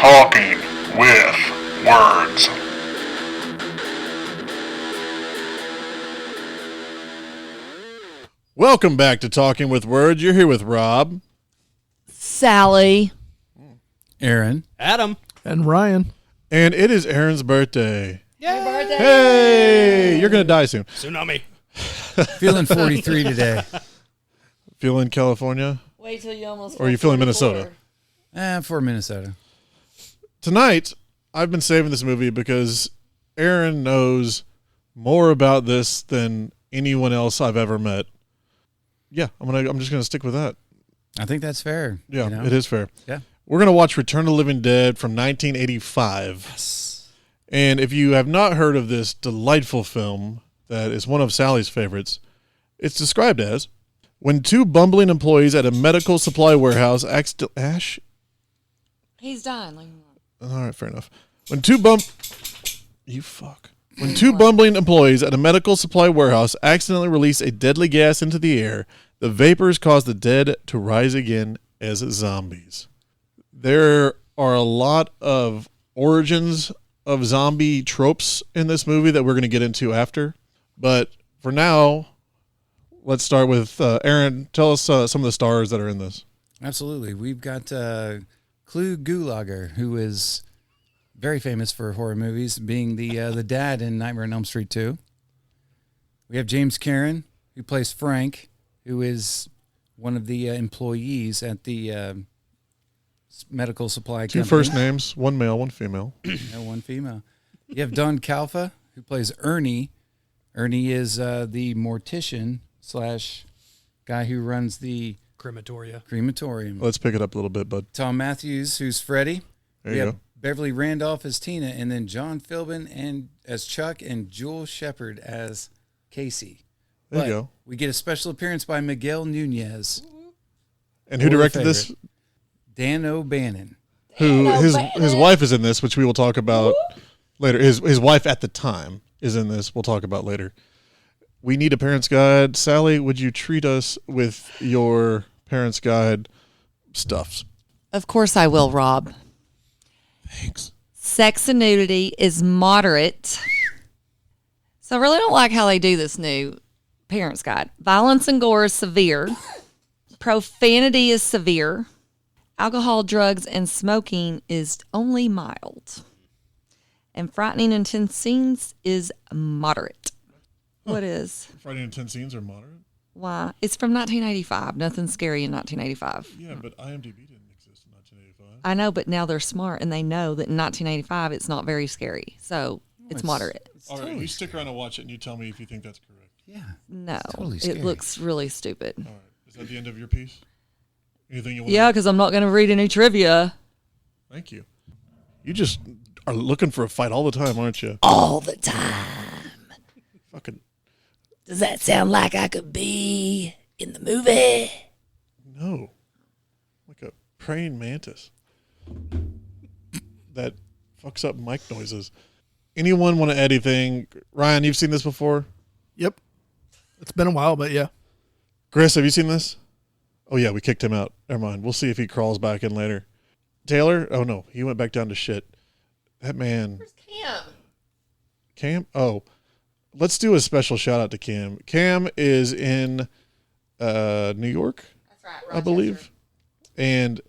Talking with Words. Welcome back to Talking with Words. You're here with Rob, Sally, Aaron, Adam, and Ryan. And it is Aaron's birthday. Happy birthday! Hey! You're going to die soon. Tsunami. feeling 43 today. Feeling California? Wait till you almost. Or are you feeling Minnesota? For Minnesota. Tonight, I've been saving this movie because Aaron knows more about this than anyone else I've ever met. Yeah, I'm just gonna stick with that. I think that's fair. Yeah, you know? it is fair. Yeah. We're gonna watch Return of the Living Dead from 1985. Yes. And if you have not heard of this delightful film that is one of Sally's favorites, it's described as when two bumbling employees at a medical supply warehouse Ash. He's dying. All right, fair enough. When two bumbling employees at a medical supply warehouse accidentally release a deadly gas into the air, the vapors cause the dead to rise again as zombies. There are a lot of origins of zombie tropes in this movie that we're going to get into after. But for now, let's start with Aaron. Tell us some of the stars that are in this. Absolutely. We've got Clu Gulager, who is very famous for horror movies, being the dad in Nightmare on Elm Street 2. We have James Karen, who plays Frank, who is one of the employees at the medical supply company. Two first names, one male, one female. No, one female. You have Don Calfa, who plays Ernie. Ernie is the mortician / guy who runs the crematorium. Let's pick it up a little bit, bud. Tom Matthews, who's Freddie. There we you have go. Beverly Randolph as Tina, and then John Philbin and as Chuck, and Jewel Shepard as Casey. There you go. We get a special appearance by Miguel Nunez. And who Your directed this? favorite. Dan O'Bannon. Who his wife is in this, which we will talk about later. His wife at the time is in this. We'll talk about later. We need a parent's guide. Sally, would you treat us with your parent's guide stuffs? Of course I will, Rob. Thanks. Sex and nudity is moderate. So I really don't like how they do this new parent's guide. Violence and gore is severe. Profanity is severe. Alcohol, drugs, and smoking is only mild. And frightening intense scenes is moderate. What is? Friday and 10 scenes are moderate? Why? It's from 1985. Nothing scary in 1985. Yeah, but IMDb didn't exist in 1985. I know, but now they're smart and they know that in 1985 it's not very scary. So it's moderate. All right, you stick around and watch it, and you tell me if you think that's correct. Yeah. No, totally it scary. looks really stupid. All right. Is that the end of your piece? Anything you want Yeah, because I'm not going to read any trivia. Thank you. You just are looking for a fight all the time, aren't you? All the time. Fucking Does that sound like I could be in the movie? no. Like a praying mantis that fucks up mic noises. Anyone want to add anything? Ryan, you've seen this before? Yep. It's been a while, but yeah. Chris, have you seen this? Oh, yeah, we kicked him out. Never mind. We'll see if he crawls back in later. Taylor? Oh, no. He went back down to shit. That man. Where's Cam? Cam? Oh, let's do a special shout out to Cam. Cam is in New York, That's right, I believe. And,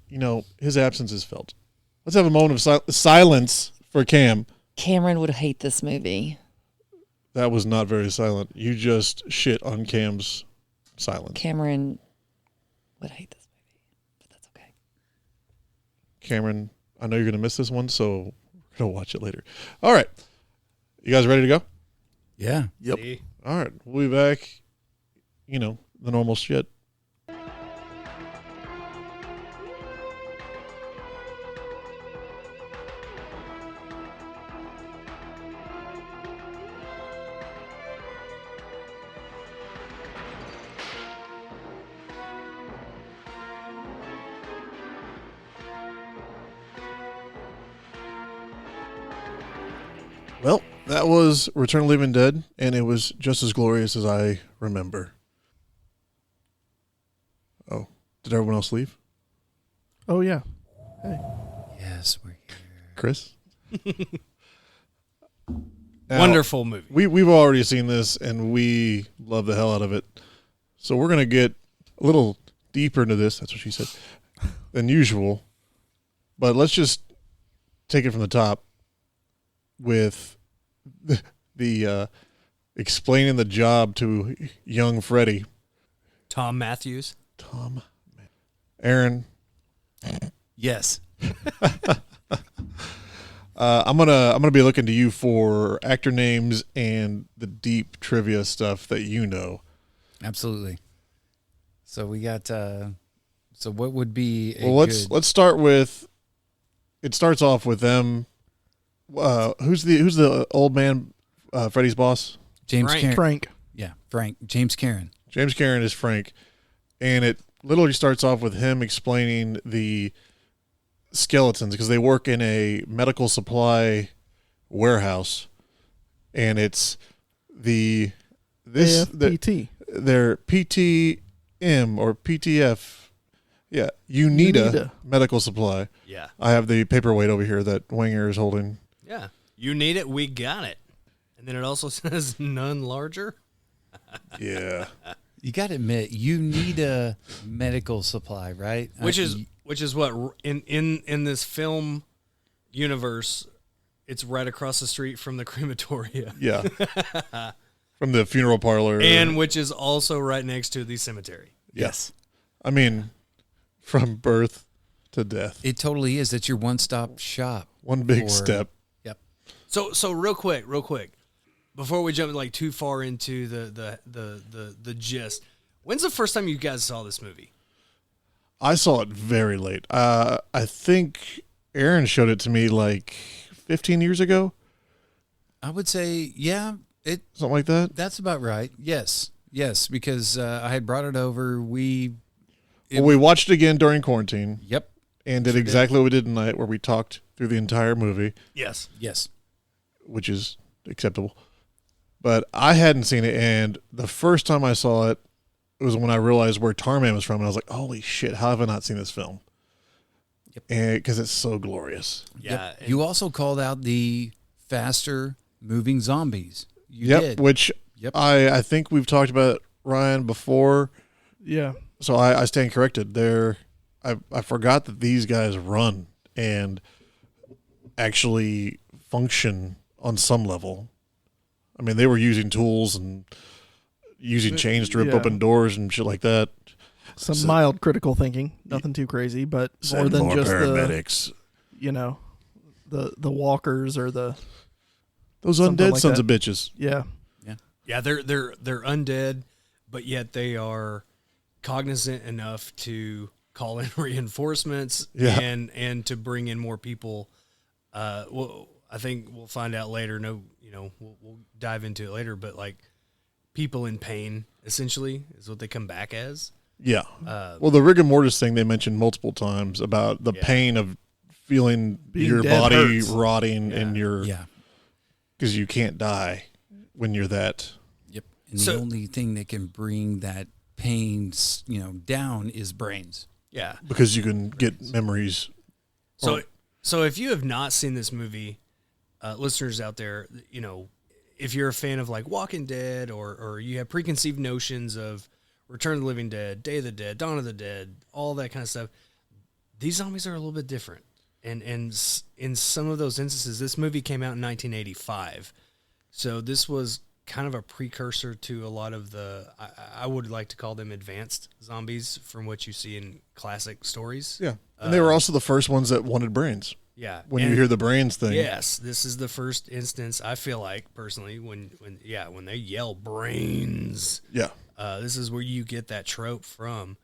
you know, his absence is felt. Let's have a moment of silence for Cam. Cameron would hate this movie. That was not very silent. You just shit on Cam's silence. Cameron would hate this movie, but that's okay. Cameron, I know you're going to miss this one, so we're going to watch it later. All right. You guys ready to go? Yeah. Yep. All right. We'll be back, you know, the normal shit. Well, that was Return of the Living Dead, and it was just as glorious as I remember. Oh, did everyone else leave? Oh, yeah. Hey. Yes, we're here. Chris? Now, Wonderful movie. We've already seen this, and we love the hell out of it. So we're going to get a little deeper into this, that's what she said, than usual. But let's just take it from the top with the explaining the job to young Freddie. Tom Matthews. Aaron, Yes. I'm gonna be looking to you for actor names and the deep trivia stuff that you know. Absolutely. So we got. So what would be? Let's start with. It starts off with them. Who's the old man? Freddie's boss. James Frank. Karen. Frank. Yeah, Frank. James Karen. James Karen is Frank, and it literally starts off with him explaining the skeletons because they work in a medical supply warehouse, and it's their AFPT. PTM or PTF. Yeah, UNITA medical supply. Yeah. I have the paperweight over here that Winger is holding. Yeah. You need it, we got it. And then it also says none larger. Yeah. You got to admit, you need a medical supply, right? Which is what in this film universe, it's right across the street from the crematoria. Yeah. From the funeral parlor. And which is also right next to the cemetery. Yes. I mean, from birth to death. It totally is. It's your one-stop shop. One big for- step. Yep. So real quick, before we jump like too far into the gist, when's the first time you guys saw this movie? I saw it very late. I think Aaron showed it to me like 15 years ago, I would say, yeah, something like that. that's about right. Yes, because I had brought it over. We watched it again during quarantine Yep. and did exactly what we did tonight, where we talked through the entire movie, Yes. Yes. which is acceptable. But I hadn't seen it, and the first time I saw it, it was when I realized where Tarman was from, and I was like, holy shit, how have I not seen this film? Yep. And because it's so glorious. Yeah. Yep. You also called out the faster moving zombies. You Yep, did. which Yep. I think we've talked about, Ryan, before, Yeah. so I stand corrected. I forgot that these guys run and actually function on some level. I mean, they were using tools and using chains to rip Yeah. open doors and shit like that. Some mild critical thinking. Nothing too crazy, but more than just paramedics. the walkers or the Those something undead like sons that. of bitches. yeah. Yeah, they're undead, but yet they are cognizant enough to call in reinforcements Yeah. and to bring in more people. Well, I think we'll find out later. We'll dive into it later. But like people in pain, essentially, is what they come back as. Yeah. Well, the rigor mortis thing they mentioned multiple times about the Yeah. pain of feeling Being your dead body hurts. rotting and your Yeah. because you can't die when you're that. Yep. And So- the only thing that can bring that pain, down is brains. Yeah. Because you can get memories. So if you have not seen this movie, listeners out there, if you're a fan of like Walking Dead or you have preconceived notions of Return of the Living Dead, Day of the Dead, Dawn of the Dead, all that kind of stuff, these zombies are a little bit different. And in some of those instances, this movie came out in 1985. So this was kind of a precursor to a lot of the, I would like to call them advanced zombies from what you see in classic stories. Yeah. And they were also the first ones that wanted brains. Yeah. When you And- hear the brains thing. Yes, this is the first instance I feel like personally when they yell brains, Yeah. this is where you get that trope from.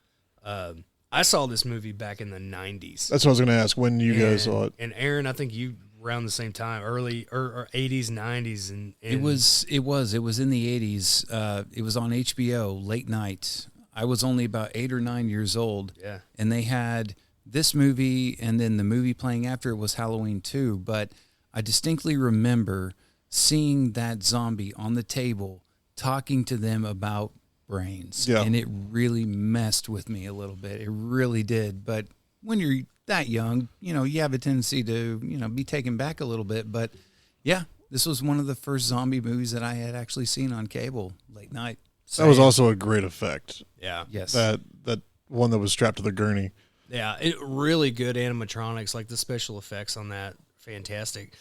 I saw this movie back in the 90s. That's what I was going to ask when you guys saw it. And Aaron, I think you around the same time, early or 80s, 90s, and It was in the 80s. It was on HBO late night. I was only about 8 or 9 years old. Yeah. And they had this movie, and then the movie playing after it was Halloween 2. But I distinctly remember seeing that zombie on the table talking to them about brains. Yeah. And it really messed with me a little bit. It really did. But when you're that young, you have a tendency to, be taken back a little bit. But yeah, this was one of the first zombie movies that I had actually seen on cable late night. That was also a great effect. Yeah. Yes. That one that was strapped to the gurney. Yeah, really good animatronics, like the special effects on that, fantastic.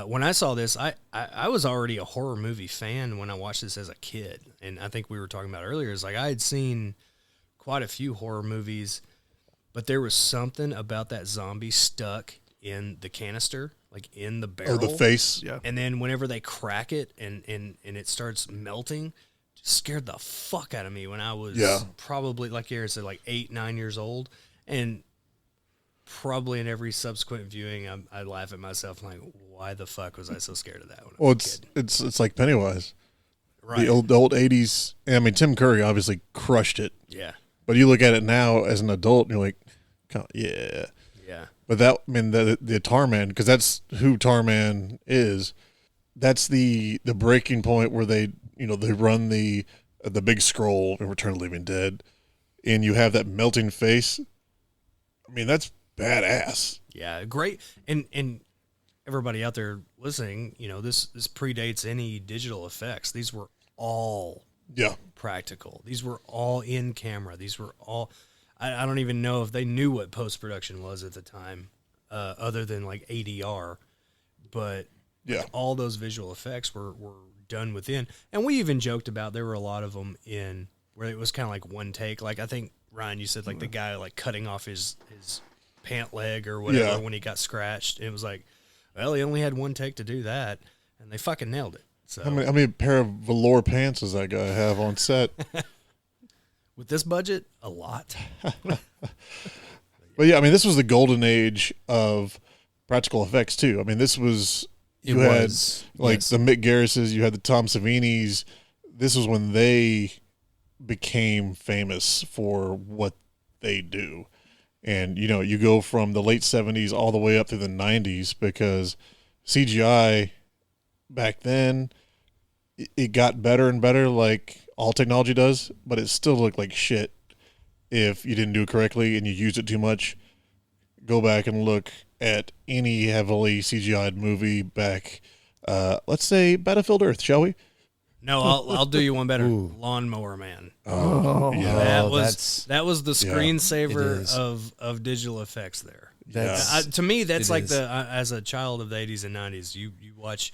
When I saw this, I was already a horror movie fan when I watched this as a kid, and I think we were talking about earlier, is like I had seen quite a few horror movies, but there was something about that zombie stuck in the canister, like in the barrel. Oh, the face. Yeah. And then whenever they crack it and it starts melting, just scared the fuck out of me when I was probably, like Aaron said, like 8, 9 years old. And probably in every subsequent viewing, I laugh at myself. I'm like, why the fuck was I so scared of that when I Well, was a kid? it's like Pennywise. Right. The old 80s. I mean, Tim Curry obviously crushed it. Yeah. But you look at it now as an adult and you're like, yeah. Yeah. But the Tarman, because that's who Tarman is, that's the breaking point where they run the big scroll in Return of the Living Dead, and you have that melting face. I mean, that's badass. Yeah. Great. And everybody out there listening, this predates any digital effects. These were all practical. These were all in camera. These were all, I don't even know if they knew what post-production was at the time, other than like ADR, but all those visual effects were done within. And we even joked about there were a lot of them in where it was kind of like one take. Like I think, Ryan, you said like the guy like cutting off his pant leg or whatever when he got scratched. It was like, well, he only had one take to do that, and they fucking nailed it. So How many pair of velour pants does that guy have on set? with this budget, a lot. But yeah, I mean, this was the golden age of practical effects too. I mean, this was the Mick Garrises, you had the Tom Savinis. This was when they became famous for what they do. And, you go from the late 70s all the way up through the 90s because CGI back then, it got better and better like all technology does, but it still looked like shit if you didn't do it correctly and you used it too much. Go back and look at any heavily CGI'd movie back, let's say Battlefield Earth, shall we? No, I'll do you one better. Lawnmower Man. Oh, yeah. That was the it screensaver is. of digital effects there. That's To me, that's it like is. as a child of the 80s and 90s, you watch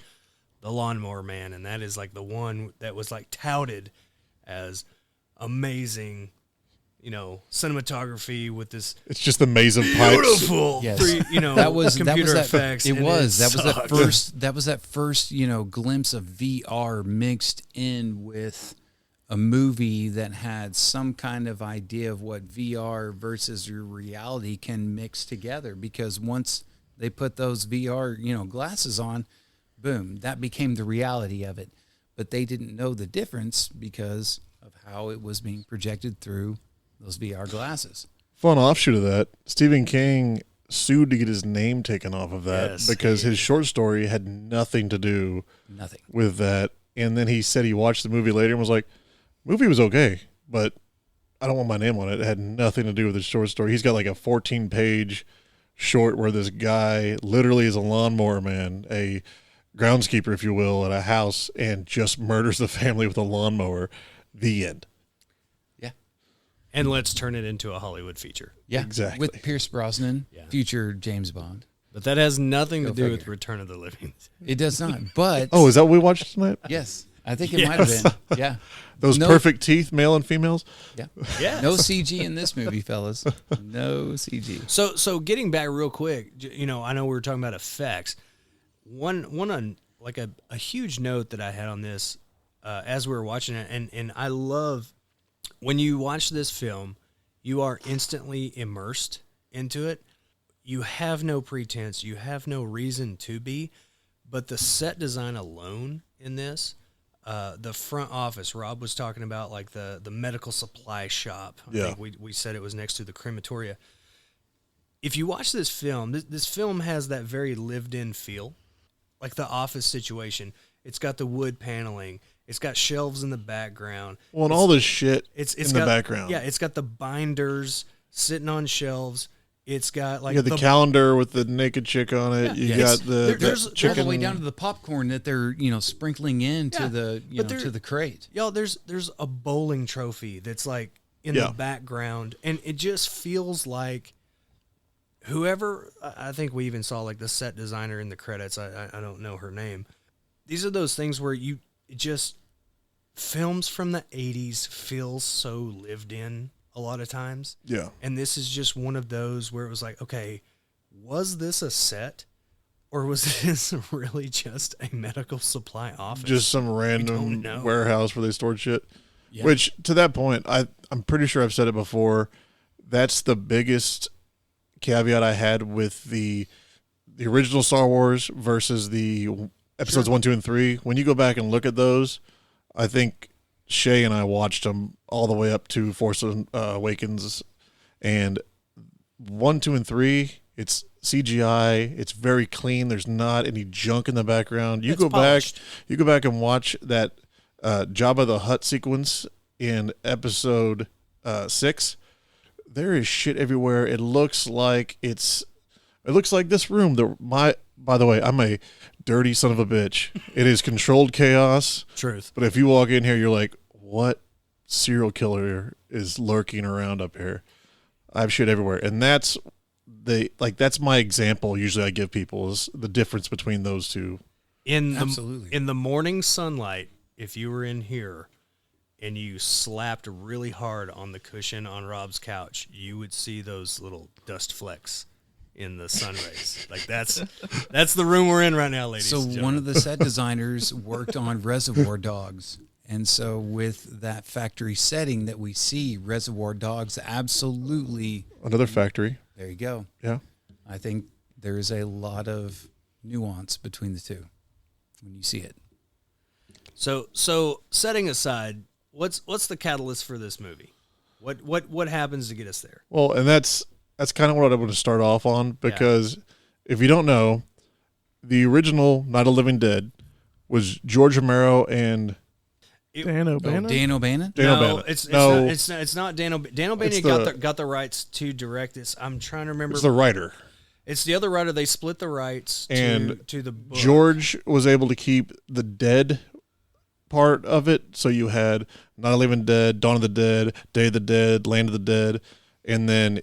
the Lawnmower Man, and that is like the one that was like touted as amazing, cinematography with this It's just the maze of pipes. beautiful, Yes. that was computer that, effects. It and was that sucked. was that first glimpse of VR mixed in with a movie that had some kind of idea of what VR versus your reality can mix together. Because once they put those VR glasses on, boom, that became the reality of it. But they didn't know the difference because of how it was being projected through those VR glasses. Fun offshoot of that, Stephen King sued to get his name taken off of that Yes, because his short story had nothing to do Nothing. with that. And then he said he watched the movie later and was like, movie was okay, but I don't want my name on it. It had nothing to do with the short story. He's got like a 14-page short where this guy literally is a lawnmower man, a groundskeeper, if you will, at a house and just murders the family with a lawnmower. The end. Yeah. And let's turn it into a Hollywood feature. Yeah, Exactly. with Pierce Brosnan, Yeah. future James Bond. But that has nothing to Go do with figure. Return of the Living. It does not, but Oh, is that what we watched tonight? yes, I think it might have been. Yeah, Those No- perfect teeth, male and females? yeah. Yeah. No CG in this movie, fellas. No CG. So getting back real quick, I know we were talking about effects. One like a huge note that I had on this as we were watching it, and I love when you watch this film, you are instantly immersed into it. You have no pretense, you have no reason to be, but the set design alone in this, the front office, Rob was talking about like the medical supply shop. I Yeah. think we said it was next to the crematoria. If you watch this film, this film has that very lived-in feel, like the office situation. It's got the wood paneling. It's got shelves in the background. Well, and all this shit It's in the got, background. Yeah, it's got the binders sitting on shelves. It's got like You got the calendar with the naked chick on it. You Yes. got the There's- chicken. all the way down to the popcorn that they're sprinkling into Yeah, the but there- to the crate. Y'all, there's a bowling trophy that's like in Yeah. the background, and it just feels like whoever. I think we even saw like the set designer in the credits. I don't know her name. These are those things where it just films from the 80s feels so lived in a lot of times. Yeah. And this is just one of those where it was like, okay, was this a set or was this really just a medical supply office? Just some don't random know. warehouse where they stored shit. Yeah. Which, to that point, I'm pretty sure I've said it before. That's the biggest caveat I had with the original Star Wars versus the episodes 1, 2, and 3. When you go back and look at those, I think Shay and I watched them all the way up to Force Awakens, and 1, 2, and 3. It's CGI. It's very clean. There's not any junk in the background. You It's go polished. back. You go back and watch that Jabba the Hutt sequence in episode 6. There is shit everywhere. It looks like this room. By the way, I'm a dirty son of a bitch. It is controlled chaos. Truth. But if you walk in here, you're like, what serial killer is lurking around up here? I have shit everywhere. And that's my example usually I give people is the difference between those two. Absolutely. In the morning sunlight, if you were in here and you slapped really hard on the cushion on Rob's couch, you would see those little dust flecks in the sun rays. Like that's the room we're in right now, ladies. So and one gentlemen. of the set designers worked on Reservoir Dogs. And so with that factory setting that we see, Reservoir Dogs absolutely, Another factory. there you go. Yeah. I think there is a lot of nuance between the two when you see it. So setting aside, what's the catalyst for this movie? What happens to get us there? Well, and that's kind of what I want to start off on because if you don't know, the original Night of the Living Dead was George Romero and Dan O'Bannon. Dan O'Bannon? Dan No, O'Bannon. it's not Dan O'Bannon. Dan O'Bannon It's got the rights to direct this. I'm trying to remember. it's the writer. It's the other writer. They split the rights And to the book. George was able to keep the dead part of it. So you had Night of the Living Dead, Dawn of the Dead, Day of the Dead, Land of the Dead, and then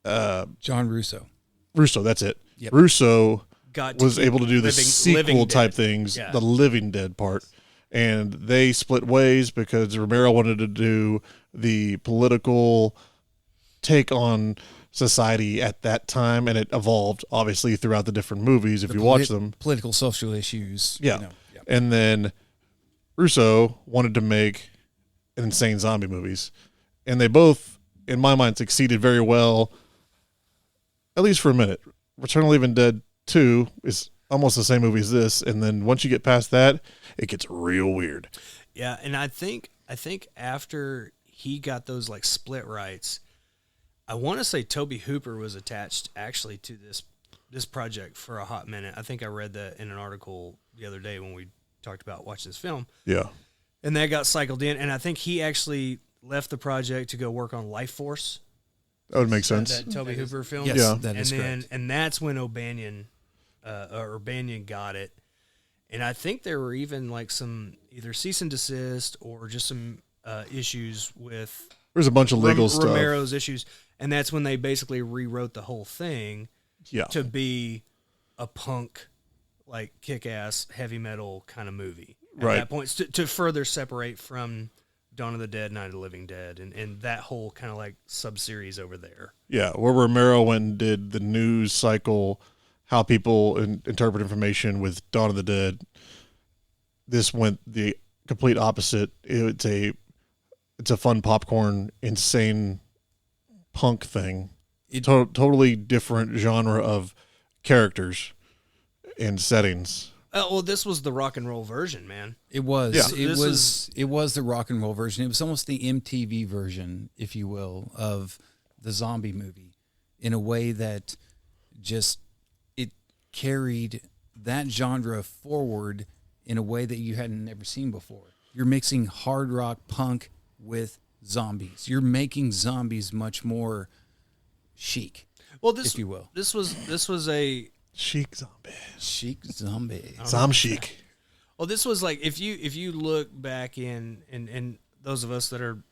John Russo. Russo, that's it. Yep. Russo got to was keep able to do the Living sequel type Dead. things, Yeah. the Living Dead part. And they split ways because Romero wanted to do the political take on society at that time, and it evolved obviously throughout the different movies if you watch them. Political, social issues. Yeah. And then Russo wanted to make an insane zombie movies. And they both, in my mind, succeeded very well, at least for a minute. Return of the Living Dead 2 is almost the same movie as this. And then once you get past that, it gets real weird. Yeah, and I think after he got those like split rights, I want to say Toby Hooper was attached actually to this project for a hot minute. I think I read that in an article the other day when we talked about watching this film. Yeah. And that got cycled in, and I think he actually left the project to go work on Life Force. That would make sense. That Toby Hooper film. Yes, Yeah. that is correct. And that's when O'Banion got it. And I think there were even like some either cease and desist or just some issues with There's a bunch of legal stuff. Romero's issues. And that's when they basically rewrote the whole thing Yeah. to be a punk, like kick-ass heavy metal kind of movie. At Right. that point, to further separate from Dawn of the Dead, Night of the Living Dead, and that whole kind of like sub-series over there. Yeah, where Romero went and did the news cycle, how people interpret information with Dawn of the Dead. This went the complete opposite. It's a fun popcorn, insane punk thing. Totally different genre of characters and settings. Well, this was the rock and roll version, man. It was. Yeah. It was the rock and roll version. It was almost the MTV version, if you will, of the zombie movie in a way that just it carried that genre forward in a way that you hadn't never seen before. You're mixing hard rock punk with zombies. You're making zombies much more chic. Well, this if you will. This was a Chic zombie. Chic zombie. Zom chic. well. This was like if you look back in those of us that are,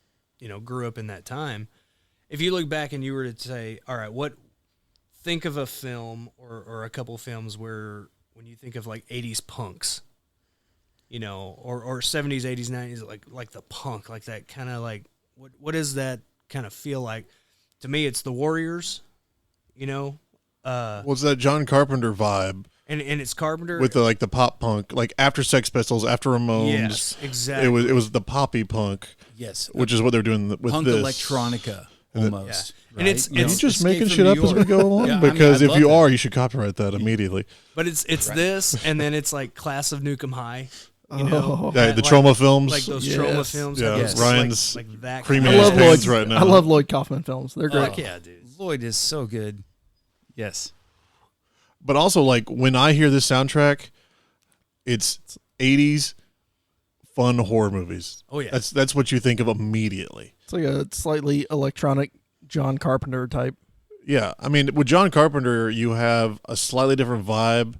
grew up in that time. If you look back and you were to say, all right, think of a film or a couple films where when you think of like 80s punks, or 70s, 80s, 90s, like the punk, like that kind of like, what does that kind of feel like? To me, it's the Warriors, Was that John Carpenter vibe and it's Carpenter with the pop punk, like after Sex Pistols, after Ramones? Yes, exactly. It was the poppy punk, Yes. which is what they're doing with Punk this. electronica almost. And right? it's- Are you it's- just Escape making from shit New up as we York. go along? Yeah, I mean, because I if love you that. are, you should copyright that immediately. But it's this, and then it's like Class of Nukem High. Oh. Yeah, the like- trauma films. like those Yes. trauma films. Yeah, have Yes. those, Ryan's like that. creamy I kind of- ass love pants Lloyd. right now. I love Lloyd Kaufman films. They're great. Fuck yeah, dude. Lloyd is so good. Yes. But also, like, when I hear this soundtrack, it's 80s fun horror movies. Oh, yeah. That's what you think of immediately. It's like a slightly electronic John Carpenter type. Yeah, I mean, with John Carpenter, you have a slightly different vibe.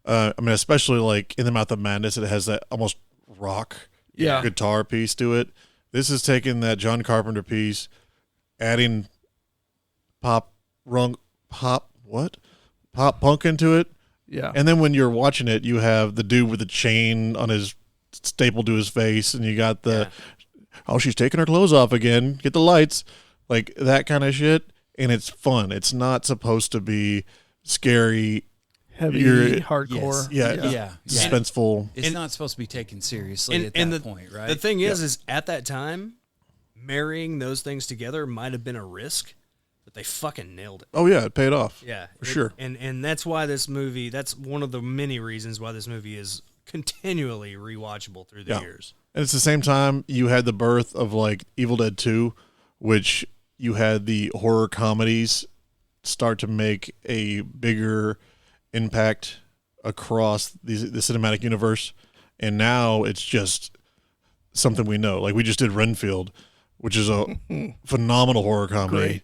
Especially like in the Mouth of Madness, it has that almost rock Yeah. guitar piece to it. This is taking that John Carpenter piece, adding pop punk into it, Yeah. and then when you're watching it, you have the dude with the chain on his stapled to his face, and you got the she's taking her clothes off again. Get the lights, like that kind of shit, and it's fun. It's not supposed to be scary. Heavy, You're- hardcore. Yes. Yeah. Yeah. Suspenseful. It's And- not supposed to be taken seriously at and that the point, right? The thing is at that time, marrying those things together might have been a risk, but they fucking nailed it. Oh yeah, it paid off. Yeah, for sure. And that's why this movie. That's one of the many reasons why this movie is continually rewatchable through the Yeah. years. And it's the same time you had the birth of like Evil Dead 2, which you had the horror comedies start to make a bigger impact across the cinematic universe. And now it's just something we know. Like we just did Renfield, which is a phenomenal horror comedy. Great.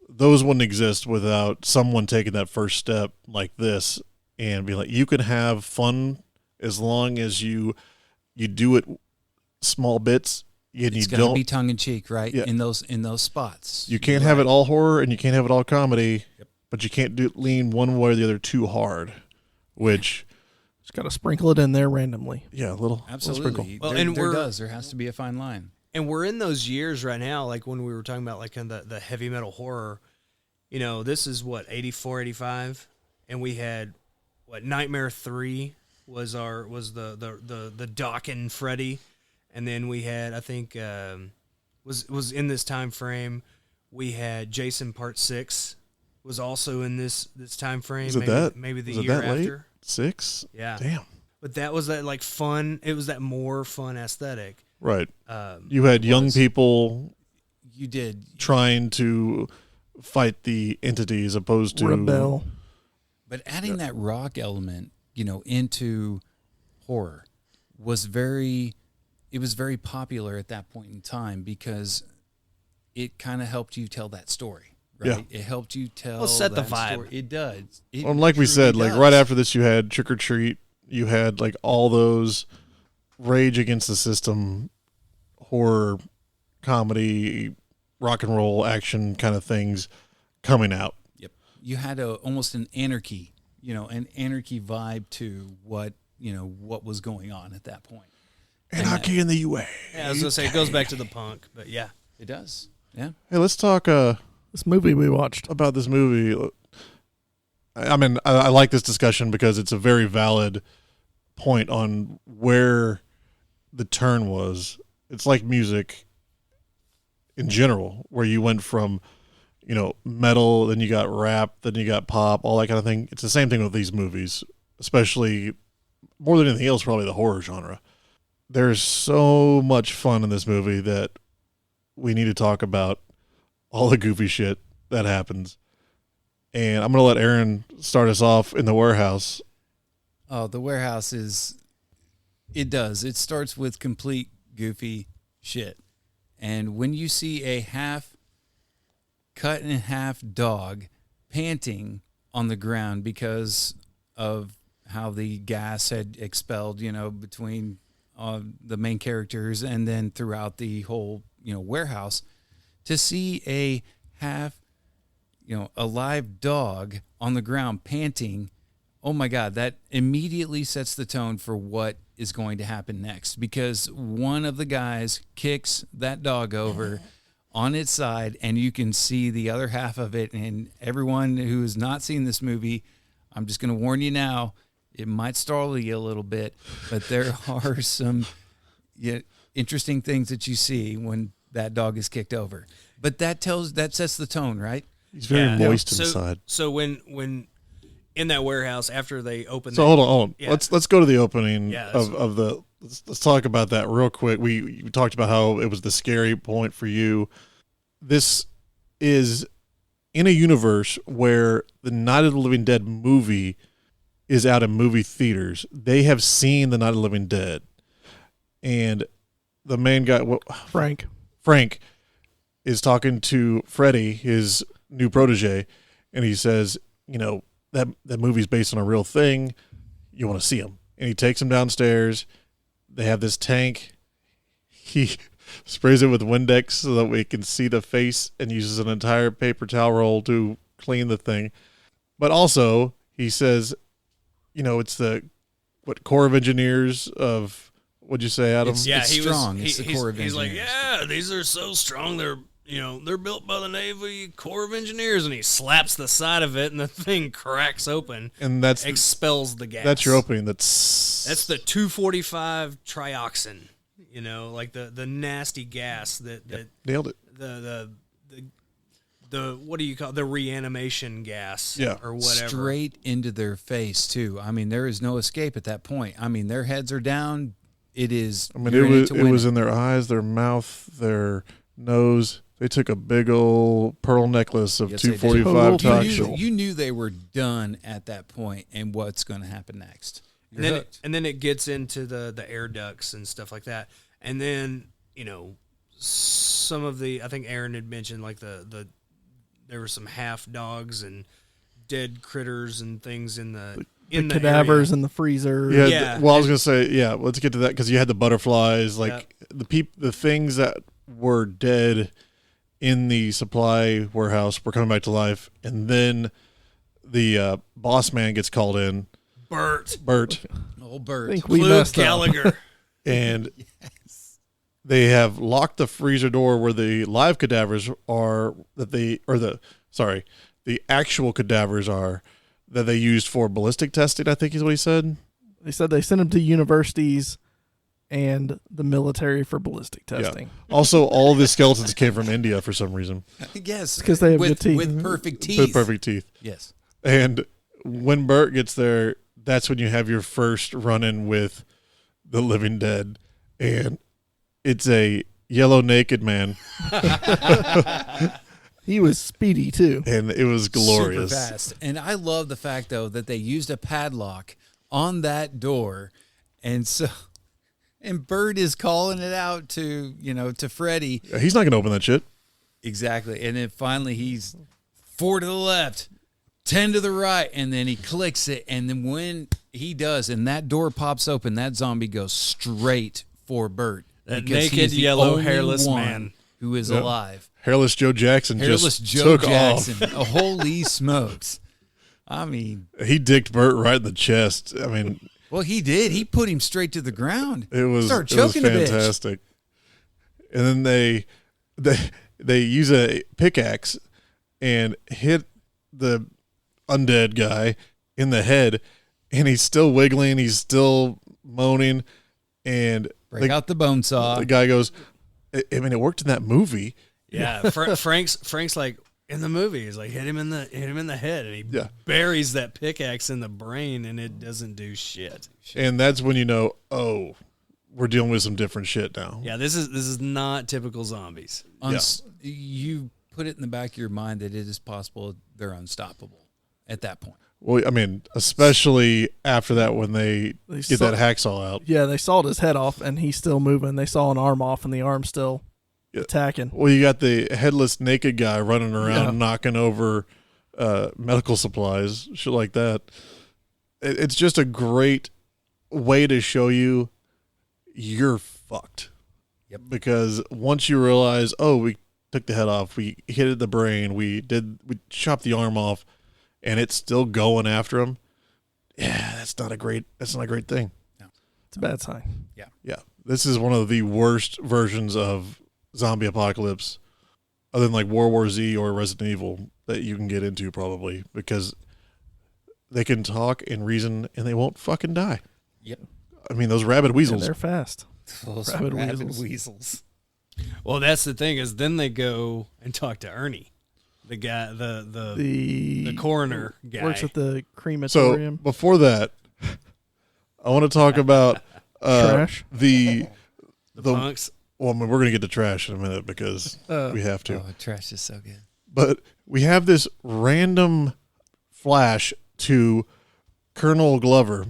Those wouldn't exist without someone taking that first step like this and be like, you can have fun as long as you do it small bits and it's you got to don't be tongue in cheek, right? Yeah. In those spots. you can't have it all horror and you can't have it all comedy, but you can't lean one way or the other too hard, which Just got to sprinkle it in there randomly. yeah, a little sprinkle. Absolutely. Well, there, and there has to be a fine line. And we're in those years right now, like when we were talking about like kind of the heavy metal horror. This is what 84, 85, and we had what Nightmare 3 was the Dokken Freddy, and then we had I think was in this time frame. We had Jason Part 6 was also in this time frame. Is it that? Maybe the Was it year that late? after. 6? Yeah. Damn. But that was that like fun. It was that more fun aesthetic. Right. You had young was. people You did. trying to fight the entity as opposed to Rebel. But adding that rock element, into horror was very popular at that point in time because it kind of helped you tell that story, right? Yeah. It helped you tell Well, set the that vibe. story. It does. It Well, like we truly said, like does. right after this, you had Trick or Treat. You had like all those Rage Against the System, horror, comedy, rock and roll, action kind of things coming out. Yep. You had almost an anarchy vibe to what was going on at that point. Anarchy in the UA. Yeah, I was gonna say it goes back to the punk, but yeah. It does. Yeah. Hey, let's talk This movie we watched. about this movie. I mean, I like this discussion because it's a very valid point on where the turn was. It's like music in general, where you went from, metal, then you got rap, then you got pop, all that kind of thing. It's the same thing with these movies, especially more than anything else, probably the horror genre. There's so much fun in this movie that we need to talk about all the goofy shit that happens. And I'm going to let Aaron start us off in the warehouse. Oh, the warehouse it starts with complete goofy shit. And when you see a cut in half dog panting on the ground because of how the gas had expelled, between the main characters and then throughout the whole, warehouse, to see a a live dog on the ground panting. Oh my God, that immediately sets the tone for what is going to happen next, because one of the guys kicks that dog over on its side, and you can see the other half of it. And everyone who has not seen this movie, I'm just going to warn you now, it might startle you a little bit, but there are some interesting things that you see when that dog is kicked over. But that sets the tone, right? He's very moist inside. So when in that warehouse after they open. So hold on. Yeah. Let's go to the opening Yeah, of the. Let's talk about that real quick. We talked about how it was the scary point for you. This is in a universe where the Night of the Living Dead movie is out in movie theaters. They have seen the Night of the Living Dead, and the main guy, Frank, is talking to Freddy, his new protege, and he says, that movie's based on a real thing. You want to see him. And he takes him downstairs. They have this tank. He sprays it with Windex so that we can see the face, and uses an entire paper towel roll to clean the thing. But also, he says, it's the Corps of Engineers of, what'd you say, Adam? It's strong. It's the Corps of He's Engineers. like, yeah, these are so strong. They're built by the Navy Corps of Engineers, and he slaps the side of it, and the thing cracks open, And that's expels the gas. your opening. That's the 245 trioxin. Like the nasty gas that nailed it. the what do you call it? The reanimation gas? Yeah. or whatever. Straight into their face too. I mean, there is no escape at that point. I mean, their heads are down. It is. I mean, you're in it to win was in their eyes, their mouth, their nose. They took a big old pearl necklace of Yes, they did. 245 Total toxin. You knew they were done at that point, and what's going to happen next? You're And then, hooked. and then it gets into the air ducts and stuff like that. And then, some of I think Aaron had mentioned, like there were some half dogs and dead critters and things in the cadavers area. in the freezer. Yeah. Yeah. Well, I was gonna say, let's get to that because you had the butterflies, like the things that were dead in the supply warehouse were coming back to life, and then the boss man gets called in, Bert, Old I bird. think we Luke messed up. Gallagher. and they have locked the freezer door where the live cadavers are the actual cadavers are that they used for ballistic testing, I think is what he said. They said they sent them to universities and the military for ballistic testing. Also, all the skeletons came from India for some reason. Yes, Because they have with, good teeth. with perfect teeth. With perfect teeth. Yes. And when Bert gets there, that's when you have your first run-in with the living dead. And it's a yellow naked man. He was speedy too. And it was glorious. Super fast. And I love the fact, though, that they used a padlock on that door. And Bert is calling it out to Freddy. He's not going to open that shit. Exactly. And then finally he's 4 to the left, 10 to the right, and then he clicks it. And then when he does, and that door pops open, that zombie goes straight for Bert. That because naked, he's the yellow, only hairless one man. who is Yep. alive. Hairless Joe Jackson Hairless just Joe took Jackson. off. Holy smokes. I mean, He dicked Bert right in the chest. I mean, well, he did. He put him straight to the ground. it was Start choking the bitch. fantastic. And then they use a pickaxe and hit the undead guy in the head, and he's still wiggling. He's still moaning, and Break out the bone saw. the guy goes, I mean, it worked in that movie. Yeah, Frank's like in the movie. He's like hit him in the head, and he Yeah. buries that pickaxe in the brain, and it doesn't do shit. And that's when you know, oh, we're dealing with some different shit now. Yeah, this is not typical zombies. You put it in the back of your mind that it is possible they're unstoppable at that point. Well, I mean, especially after that when they They get saw- that hacksaw out. Yeah, they sawed his head off and he's still moving. They saw an arm off and the arm's still Yeah. attacking. Well, you got the headless naked guy running around Yeah. knocking over medical supplies, shit like that. It's just a great way to show you you're fucked. Yep. Because once you realize, oh, we took the head off, we hit the brain, we chopped the arm off, and it's still going after him. Yeah, that's not a great thing. It's a bad sign. Yeah, this is one of the worst versions of zombie apocalypse, other than like World War Z or Resident Evil, that you can get into probably, because they can talk and reason and they won't fucking die. Yep. I mean, those rabid And weasels. they're fast. Those Rabid rabid weasels. weasels. Well, that's the thing is then they go and talk to Ernie, the guy, the coroner guy. Works at the So crematorium. before that, I want to talk about Trash. the punks. Well, I mean, we're gonna get to trash in a minute because we have to. Oh, trash is so good. But we have this random flash to Colonel Glover,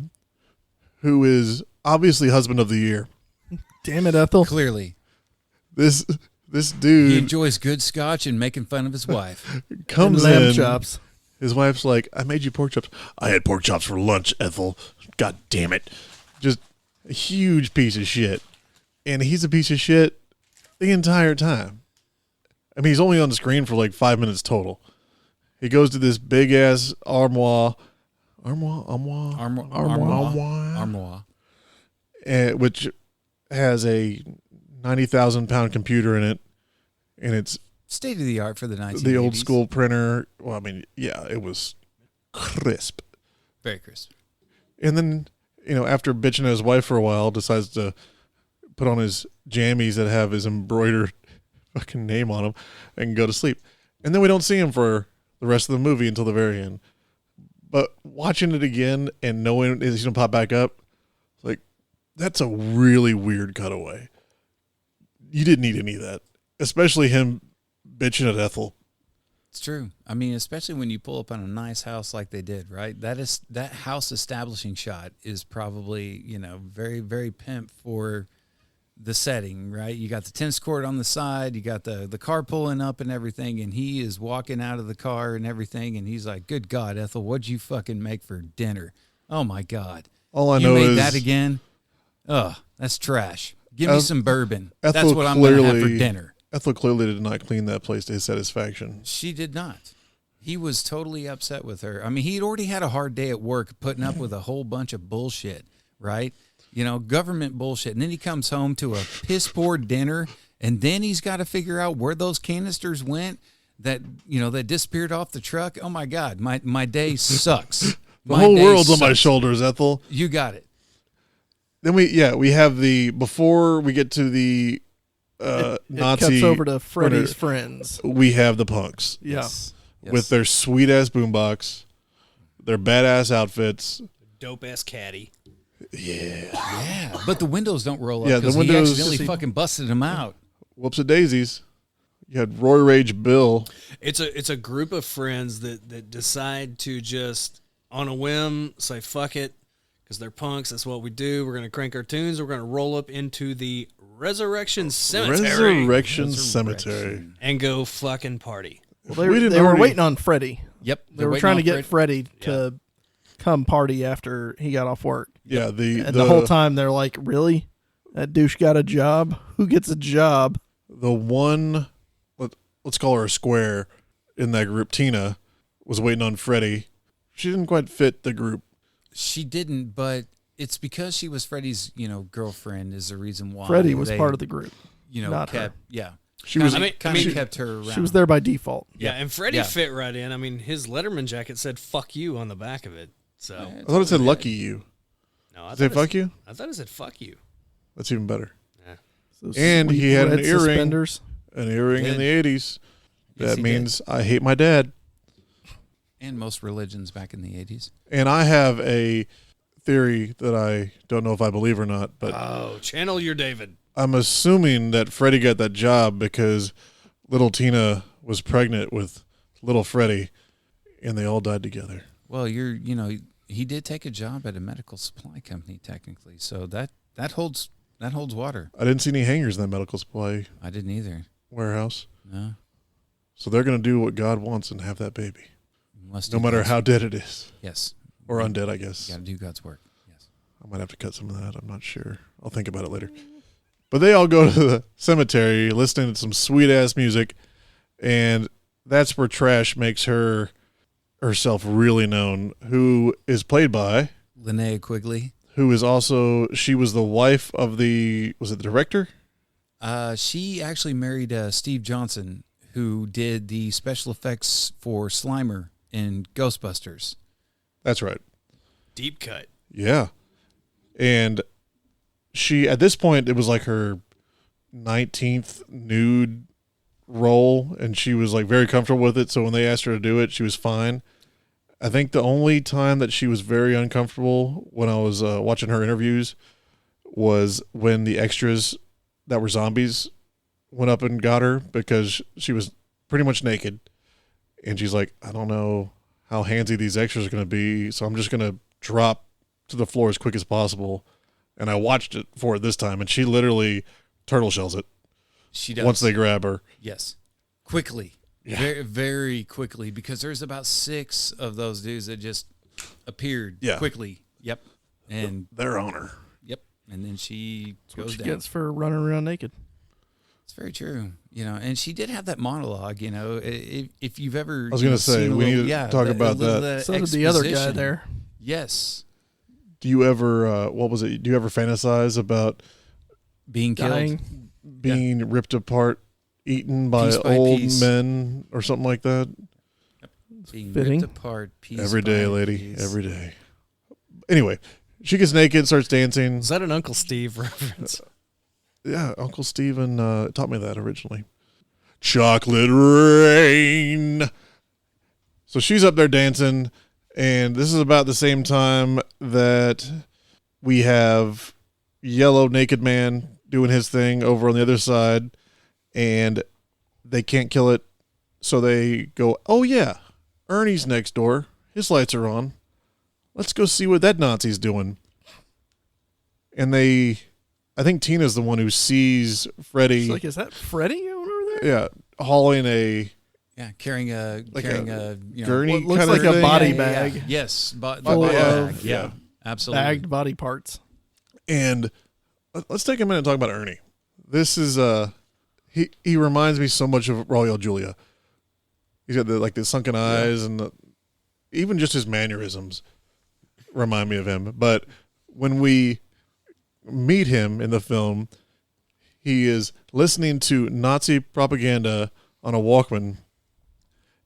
who is obviously husband of the year. Damn it, Ethel. Clearly, This he dude enjoys good scotch and making fun of his wife. comes And lamb in. chops. His wife's like, "I made you pork chops." "I had pork chops for lunch, Ethel. God damn it!" Just a huge piece of shit, and he's a piece of shit the entire time. I mean, he's only on the screen for like 5 minutes total. He goes to this big ass armoire, Armoire. which has a 90,000 pound computer in it, and it's State of the art for the 1980s. the old school printer. Well, I mean, yeah, it was crisp. Very crisp. And then, after bitching at his wife for a while, decides to put on his jammies that have his embroidered fucking name on them and go to sleep. And then we don't see him for the rest of the movie until the very end. But watching it again and knowing he's going to pop back up, like, that's a really weird cutaway. You didn't need any of that, especially him bitching at Ethel. It's true. I mean, especially when you pull up on a nice house like they did, right? That house establishing shot is probably, very, very pimp for the setting, right? You got the tennis court on the side, you got the car pulling up and everything, and he is walking out of the car and everything, and he's like, "Good God, Ethel, what'd you fucking make for dinner? Oh my God. All I You know made is that again? Ugh, that's trash. Give me some bourbon. Ethel That's what I'm going to have for clearly- dinner." Ethel clearly did not clean that place to his satisfaction. She did not. He was totally upset with her. I mean, he'd already had a hard day at work putting up with a whole bunch of bullshit, right? Government bullshit. And then he comes home to a piss poor dinner, and then he's got to figure out where those canisters went that disappeared off the truck. Oh my God, my day sucks. The whole world's on my shoulders, Ethel. You got it. Then we have before we get to the It Nazi cuts over to Freddy's printer, friends. we have the punks Yeah. Yes. with their sweet ass boombox, their badass outfits. Dope ass caddy. Yeah, but the windows don't roll up Yeah, the because he windows- accidentally fucking busted them out. Whoops a daisies. You had Roy Rage Bill. It's a group of friends that decide to just on a whim say fuck it because they're punks. That's what we do. We're gonna crank our tunes. We're gonna roll up into the Resurrection Cemetery Resurrection Cemetery. and go fucking party. Well, We they didn't were already- waiting on Freddy. Yep. They were trying to get Freddy to come party after he got off work. Yeah, And the whole time they're like, "Really? That douche got a job? Who gets a job?" the one, let's call her a square in that group, Tina, was waiting on Freddy. She didn't quite fit the group. She didn't, but it's because she was Freddie's, girlfriend is the reason why. Freddy was they, part of the group. kept, her. yeah. She was. Kind of she- kept her around. She was there by default. Yeah, and Freddie Yeah. fit right in. I mean, his Letterman jacket said "fuck you" on the back of it. So I thought it said "Lucky You." no, I Did it thought fuck you? I thought it said "fuck you." That's even better. Those And sweet he had an red earring. suspenders. An earring in Did. the 80s. Yes, That he means I hate my dad. And most religions back in the 80s. And I have a theory that I don't know if I believe or not, but Oh, channel your David. I'm assuming that Freddie got that job because little Tina was pregnant with little Freddie and they all died together. Well, he did take a job at a medical supply company technically. So that holds water. I didn't see any hangers in that medical supply I didn't either. warehouse. No. So they're going to do what God wants and have that baby. Must no do matter God's- how dead it is. Yes. Or undead, I guess. You got to do God's work. Yes. I might have to cut some of that. I'm not sure. I'll think about it later. But they all go to the cemetery listening to some sweet ass music, and that's where Trash makes herself really known, who is played by, Linnea Quigley. who is also, she was the wife of was it the director? She actually married Steve Johnson, who did the special effects for Slimer in Ghostbusters. That's right. Deep cut. Yeah. And she, at this point, it was like her 19th nude role, and she was like very comfortable with it. So when they asked her to do it, she was fine. I think the only time that she was very uncomfortable when I was watching her interviews was when the extras that were zombies went up and got her, because she was pretty much naked. And she's like, I don't know how handsy these extras are going to be, so I'm just going to drop to the floor as quick as possible. And I watched it for it this time, and she literally turtle shells it She does. once they grab her. Yes. Quickly. Yeah. Very, very quickly, because there's about 6 of those dudes that just appeared quickly. Yep. And Their owner. yep. And then she That's what goes she down. gets for running around naked. It's very true. And she did have that monologue, if you've ever I was going to say, we need to talk about that. So did the other guy exposition. there. Yes. Do you ever, what was it? Do you ever fantasize about Being killed. Dying. being ripped apart, eaten by Piece by old piece. men or something like that? Being Fitting. ripped apart piece Every day, by lady. piece. Every day. Anyway, she gets naked, starts dancing. Is that an Uncle Steve reference? Yeah, Uncle Steven taught me that originally. Chocolate rain. So she's up there dancing, and this is about the same time that we have Yellow Naked Man doing his thing over on the other side, and they can't kill it, so they go, oh yeah, Ernie's next door. His lights are on. Let's go see what that Nazi's doing. And I think Tina's the one who sees Freddy. It's like, is that Freddy going over there? Yeah, hauling a Yeah, carrying a gurney What looks kind like of a thing. bag. Yeah. bag. Yes, Full bag. of- Yeah, absolutely. Bagged body parts. And let's take a minute and talk about Ernie. This is he reminds me so much of Raul Julia. He's got the sunken eyes, and even just his mannerisms remind me of him. But when we meet him in the film, he is listening to Nazi propaganda on a Walkman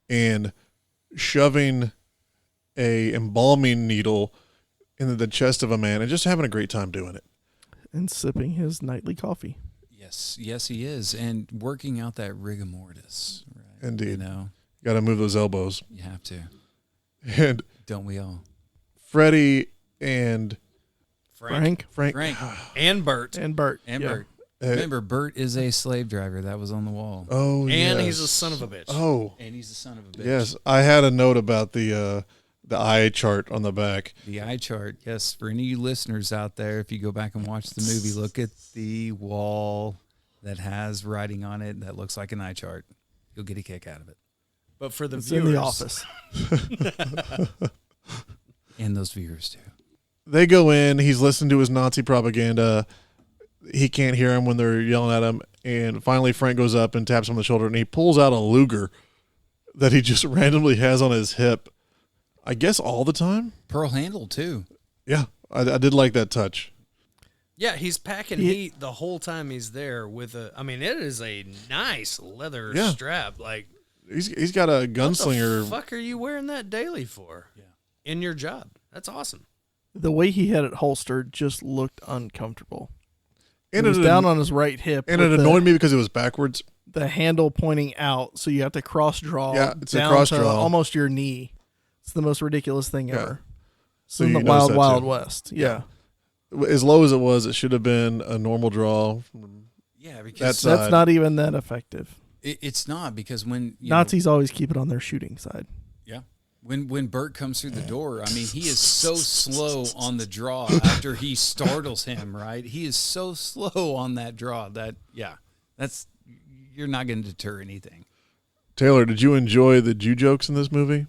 and shoving a embalming needle in the chest of a man and just having a great time doing it. And sipping his nightly coffee. Yes, he is, and working out that rigor mortis. Right? Indeed. You Got to move those elbows. have to, And don't we all? Freddie and Frank Frank. And Bert. and Bert. And Yeah. Bert. Remember, Bert is a slave driver. That was on the wall. Oh, And yes. he's a son of a bitch. Oh, And he's the son of a bitch. yes. I had a note about the eye chart on the back. The eye chart. Yes, for any of you listeners out there, if you go back and watch the movie, look at the wall that has writing on it that looks like an eye chart. You'll get a kick out of it. But for the It's viewers, in the office. And those viewers too. They go in. He's listening to his Nazi propaganda. He can't hear him when they're yelling at him. And finally, Frank goes up and taps him on the shoulder, and he pulls out a Luger that he just randomly has on his hip. I guess all the time. Pearl handle too. Yeah, I did like that touch. Yeah, he's packing He- heat the whole time he's there with a. I mean, it is a nice leather Yeah. strap. Like, He's got a what the gunslinger. fuck are you wearing that daily for? Yeah, in your job. That's awesome. The way he had it holstered just looked uncomfortable. And it was it down on his right hip. and it with annoyed me because it was backwards. the handle pointing out, so you have to cross draw. Yeah, it's a down cross to draw. almost your knee. It's the most ridiculous thing Yeah. ever. So in you the noticed wild, that wild too. west. Yeah. As low as it was, it should have been a normal draw. Yeah, because That's That's not even that effective. it's not, because when Nazis always keep it on their shooting side. Yeah. When Bert comes through the door, I mean, he is so slow on the draw after he startles him, right? He is so slow on that draw that, you're not going to deter anything. Taylor, did you enjoy the Jew jokes in this movie?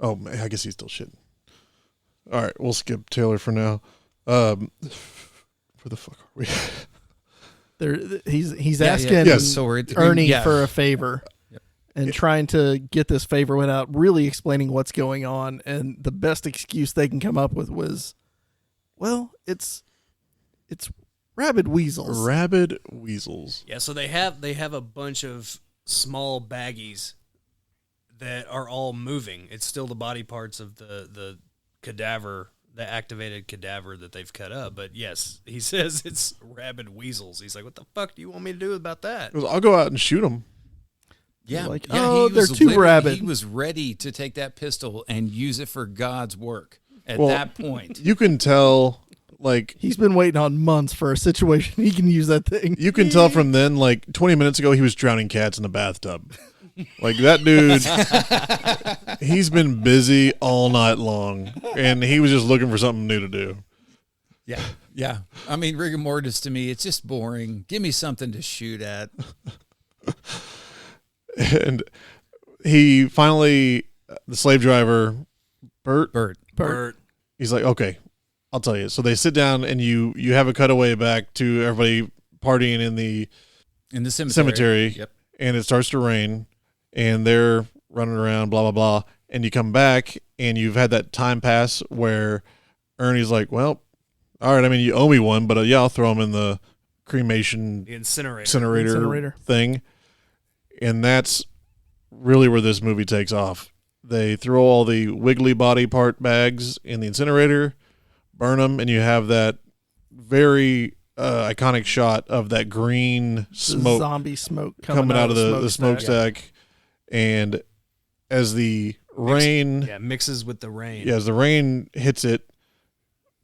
Oh, man, I guess he's still shitting. All right, we'll skip Taylor for now. Where the fuck are we? He's Yeah, asking Yes. So we're Ernie for a favor. Yep. And trying to get this favor without really explaining what's going on. And the best excuse they can come up with was, well, it's rabid weasels. Rabid weasels. Yeah, so they have a bunch of small baggies that are all moving. It's still the body parts of the cadaver, the activated cadaver that they've cut up. But yes, he says it's rabid weasels. He's like, what the fuck do you want me to do about that? He goes, I'll go out and shoot him. Yeah, Like, yeah, oh, he they're was too literally- rabid. He was ready to take that pistol and use it for God's work at Well, that point. You can tell, like, He's been waiting on months for a situation he can use that thing. you can tell from then, like 20 minutes ago, he was drowning cats in the bathtub. Like that dude, he's been busy all night long, and he was just looking for something new to do. Yeah, yeah. I mean, rigor mortis to me, it's just boring. Give me something to shoot at. And he finally, the slave driver, Bert, Bert. he's like, okay, I'll tell you. So they sit down, and you have a cutaway back to everybody partying in the In the cemetery. Yep. And it starts to rain, and they're running around, blah, blah, blah. And you come back, and you've had that time pass where Ernie's like, well, all right, I mean, you owe me one, but yeah, I'll throw him in the cremation The incinerator. Incinerator. thing. And that's really where this movie takes off. They throw all the wiggly body part bags in the incinerator, burn them, and you have that very iconic shot of that green The smoke zombie smoke coming out of the smokestack. smokestack. And as the rain, Yeah, mixes with the rain. as the rain hits it,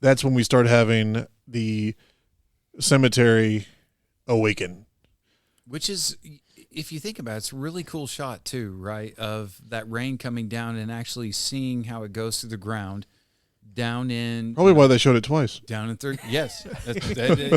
that's when we start having the cemetery awaken. Which is, if you think about it, it's a really cool shot too, right? Of that rain coming down and actually seeing how it goes through the ground down in Probably why they showed it twice. down in third. Yes,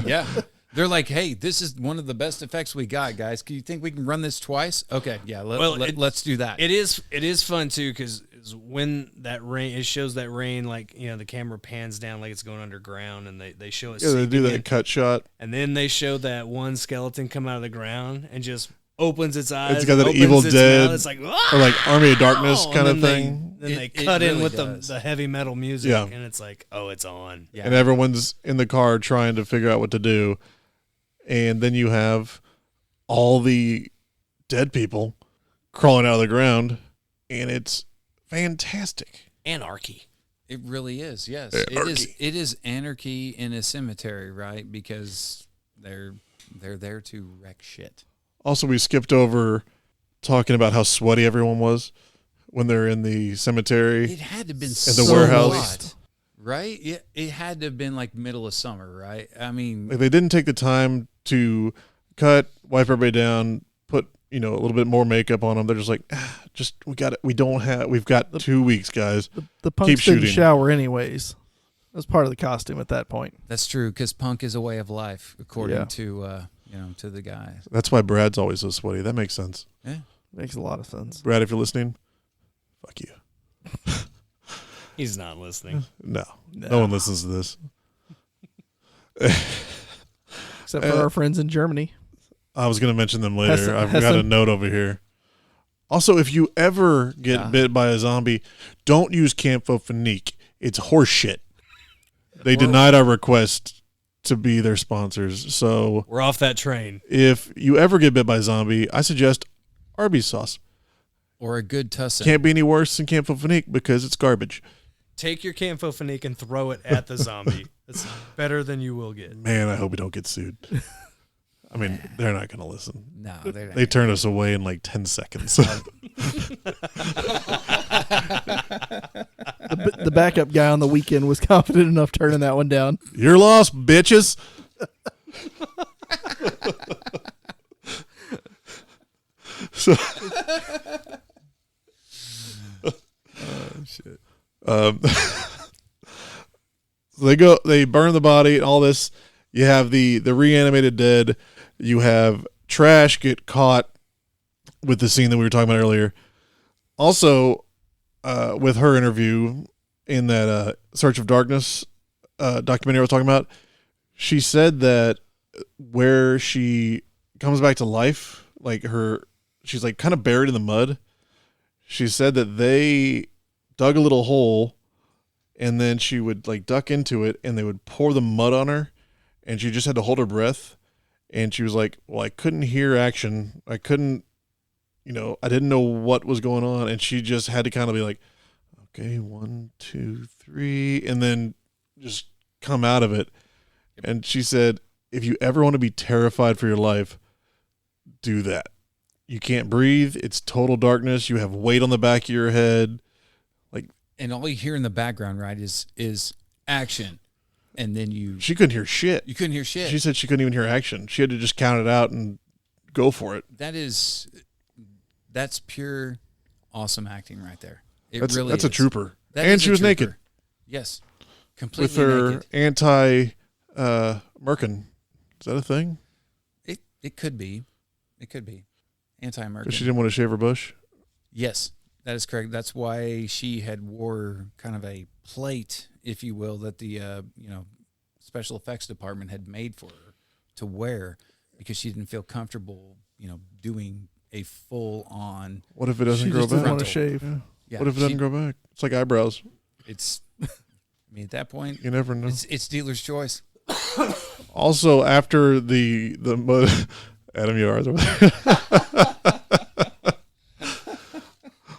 yeah. They're like, hey, this is one of the best effects we got, guys. Do you think we can run this twice? Okay, yeah, let's do that. It is fun too because when that rain, it shows that rain, like, you know, the camera pans down like it's going underground, and they show it. Yeah, they do seeping that in. cut shot. And then they show that one skeleton come out of the ground and just opens its eyes. It's got that opens Evil its Dead mouth. It's like, or like Army of Darkness "Wow!" kind And of then thing. Then they It cut in really with does. the heavy metal music, Yeah. and it's like, oh, it's on. Yeah. And everyone's in the car trying to figure out what to do. And then you have all the dead people crawling out of the ground, and it's fantastic. Anarchy. It really is. Yes, Anarchy. it is anarchy in a cemetery, right? Because they're there to wreck shit. Also, we skipped over talking about how sweaty everyone was when they're in the cemetery. It had to have been the so warehouse. hot, right? It had to have been like middle of summer, right? I mean, Like, they didn't take the time to cut, wipe everybody down, put, you know, a little bit more makeup on them. They're just like, we've got 2 weeks, guys. The punks didn't shooting. shower anyways. That was part of the costume at that point. that's true because punk is a way of life, according Yeah. to to the guys. That's why Brad's always so sweaty. That makes sense. Yeah. Makes a lot of sense. Brad, if you're listening, fuck you. He's not listening. No one listens to this. Except for our friends in Germany. I was going to mention them later. Hessen- I've got a Hessen. note over here. Also, if you ever get bit by a zombie, don't use Campho-Phenique. It's horse shit. They denied our request to be their sponsors. So We're off that train. if you ever get bit by a zombie, I suggest Arby's sauce. Or a good tussin. Can't be any worse than Campho-Phenique because it's garbage. Take your Campho-Phenique and throw it at the zombie. It's better than you will get. Man, I hope we don't get sued. I mean, they're not going to listen. No, they're not. They turn us away in like 10 seconds. The backup guy on the weekend was confident enough turning that one down. You're lost, bitches. So, so they burn the body and all this. You have the reanimated dead. You have trash get caught with the scene that we were talking about earlier. Also, with her interview in that Search of Darkness documentary I was talking about, she said that where she comes back to life, like she's like kind of buried in the mud. She said that they dug a little hole and then she would like duck into it and they would pour the mud on her and she just had to hold her breath. And she was like, well, I couldn't hear action. I couldn't, I didn't know what was going on. And she just had to kind of be like, okay, 1, 2, 3, and then just come out of it. And she said, if you ever want to be terrified for your life, do that. You can't breathe. It's total darkness. You have weight on the back of your head. And all you hear in the background, right, is action. And then she couldn't hear shit. You couldn't hear shit. She said she couldn't even hear action. She had to just count it out and go for it. That's pure awesome acting right there. That's is. a trooper. That and is she a was trooper. naked. Yes. Completely with her naked. anti-merkin. Is that a thing? It could be. It could be. Anti-merkin. Because she didn't want to shave her bush? Yes, that is correct. That's why she had wore kind of a plate, if you will, that the special effects department had made for her to wear because she didn't feel comfortable, doing a full-on. What if it doesn't She grow just doesn't back? want to shave. Yeah, What if it doesn't grow back? It's like eyebrows. It's. I mean, at that point, You never know. it's dealer's choice. Also, after the Adam Yards over there.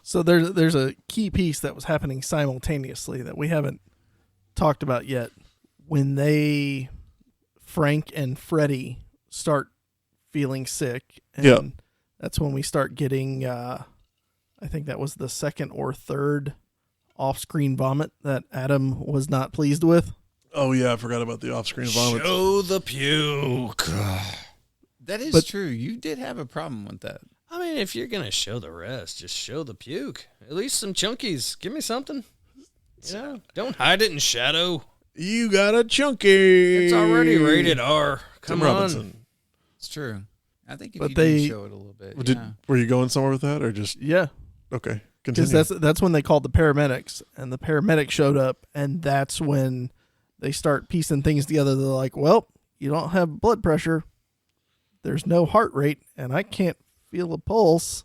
So there's a key piece that was happening simultaneously that we haven't talked about yet. When Frank and Freddie start feeling sick, and Yep. that's when we start getting, I think that was the second or third off-screen vomit that Adam was not pleased with. Oh, yeah, I forgot about the off-screen vomit. Show the puke. That is But- true. You did have a problem with that. I mean, if you're going to show the rest, just show the puke. At least some chunkies. Give me something. Don't hide it in shadow. You got a chunky. It's already rated R. Tim Come on. Robinson. It's true. I think if But you they- do show it a little bit. Were you going somewhere with that or just, Yeah, okay, because continue. that's when they called the paramedics, and the paramedics showed up, and that's when they start piecing things together. They're like, well, you don't have blood pressure. There's no heart rate, and I can't feel a pulse.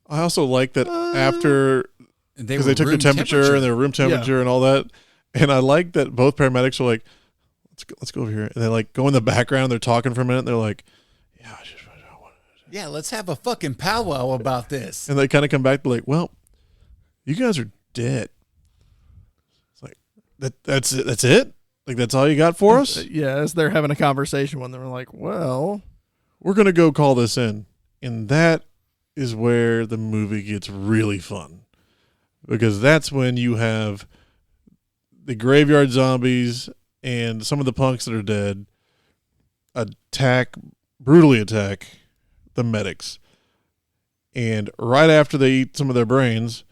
I also like that after, because they took the room temperature and their room temperature and all that. And I like that both paramedics are like, let's go over here. And they like go in the background. They're talking for a minute. And they're like, yeah, Yeah, let's have a fucking powwow about this. and they kind of come back to like, well, you guys are dead. It's like, that's it. That's it. Like, that's all you got for us? Yeah, as they're having a conversation when they're like, well, We're going to go call this in. And that is where the movie gets really fun. Because that's when you have the graveyard zombies and some of the punks that are dead brutally attack the medics. And right after they eat some of their brains,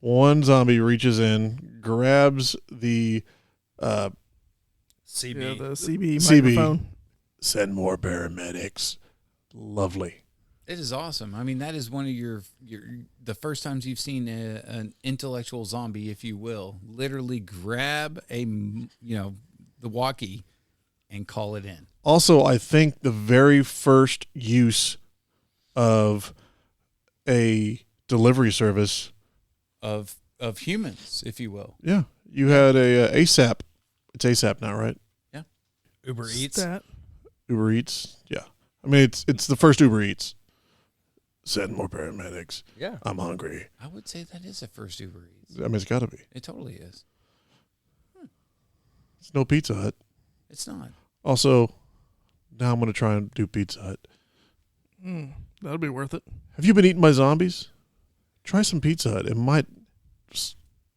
one zombie reaches in, grabs the yeah, CB. the CB CB. microphone. send more paramedics. Lovely. It is awesome. I mean, that is one of the first times you've seen an intellectual zombie, if you will, literally grab the walkie and call it in. Also, I think the very first use of a delivery service, Of humans, if you will. yeah, you had a ASAP. It's ASAP now, right? Uber Eats. Stat. Uber Eats. Yeah, I mean it's the first Uber Eats. Send more paramedics. Yeah. I'm hungry. I would say that is the first Uber Eats. I mean, it's got to be. It totally is. It's no Pizza Hut. It's not. Also, now I'm going to try and do Pizza Hut. That'll be worth it. Have you been eating my zombies? Try some Pizza Hut. It might.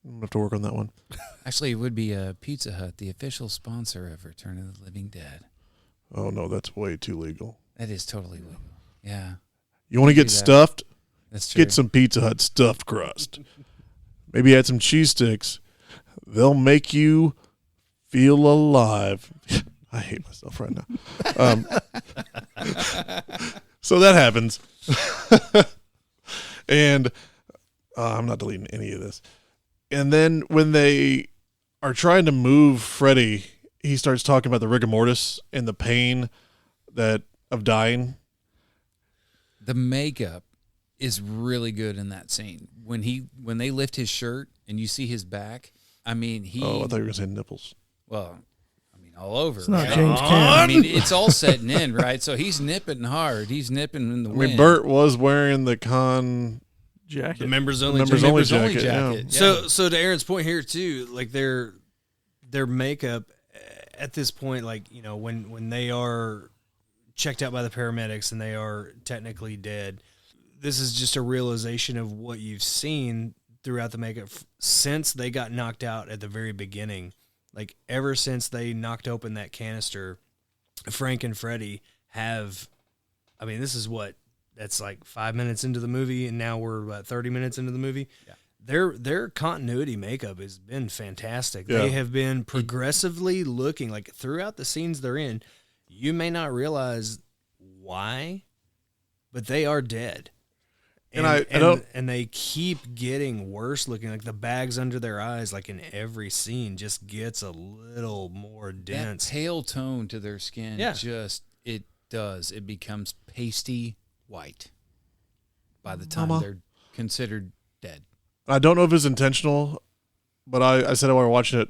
I'm going to have to work on that one. Actually, it would be Pizza Hut, the official sponsor of Return of the Living Dead. Oh, no, that's way too legal. That is totally legal. Yeah, You want to get Do that. stuffed? that's true. Get some Pizza Hut stuffed crust. Maybe add some cheese sticks. They'll make you feel alive. I hate myself right now. So that happens. And I'm not deleting any of this. And then when they are trying to move Freddy, he starts talking about the rigor mortis and the pain of dying. The makeup is really good in that scene. When they lift his shirt and you see his back, I mean, I thought you were going to say nipples. well, I mean, all over. It's not right? James I Cameron. mean, it's all setting in, right? So he's nipping hard. He's nipping in the I wind. mean, Bert was wearing the con. Jacket. The members only. Members jacket. only Members only jacket, jacket. yeah. Yeah. So to Aaron's point here too, like their makeup at this point, like, you know, when they are checked out by the paramedics and they are technically dead, this is just a realization of what you've seen throughout the makeup since they got knocked out at the very beginning. Like ever since they knocked open that canister, Frank and Freddy have, I mean, this is that's like 5 minutes into the movie, and now we're about 30 minutes into the movie. Yeah. Their continuity makeup has been fantastic. Yeah. They have been progressively looking like throughout the scenes they're in. You may not realize why, but they are dead. And I don't- and they keep getting worse looking. Like the bags under their eyes, like in every scene, just gets a little more That dense. pale tone to their skin, Yeah. it becomes pasty white by the time Mama. they're considered dead. I don't know if it's intentional, but I said it while we were watching it,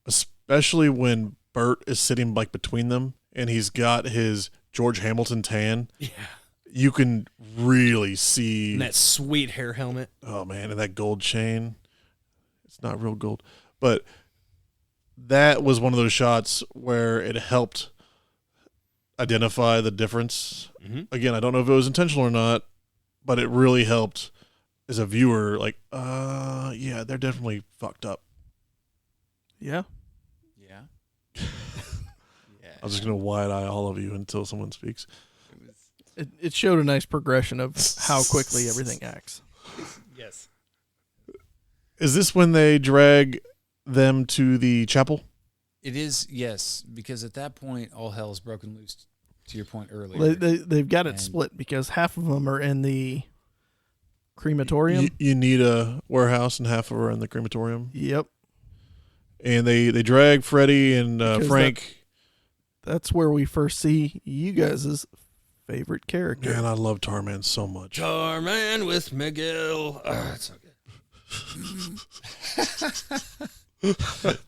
especially when Bert is sitting like between them and he's got his George Hamilton tan. Yeah. You can really see. And that sweet hair helmet. Oh man, and that gold chain. It's not real gold, but that was one of those shots where it helped identify the difference. Mm-hmm. Again, I don't know if it was intentional or not, but it really helped as a viewer. Like, yeah, they're definitely fucked up. Yeah. Yeah. I'm just gonna wide eye all of you until someone speaks. It showed a nice progression of how quickly everything acts. Yes. Is this when they drag them to the chapel? It is, yes, because at that point, all hell's broken loose, to your point earlier. They've got it And- split because half of them are in the crematorium. You need a warehouse and half of her in the crematorium. Yep. And they drag Freddy and Because Frank. That's where we first see you guys' favorite character. Man, I love Tarman so much. Tarman with Miguel. Oh, it's so good.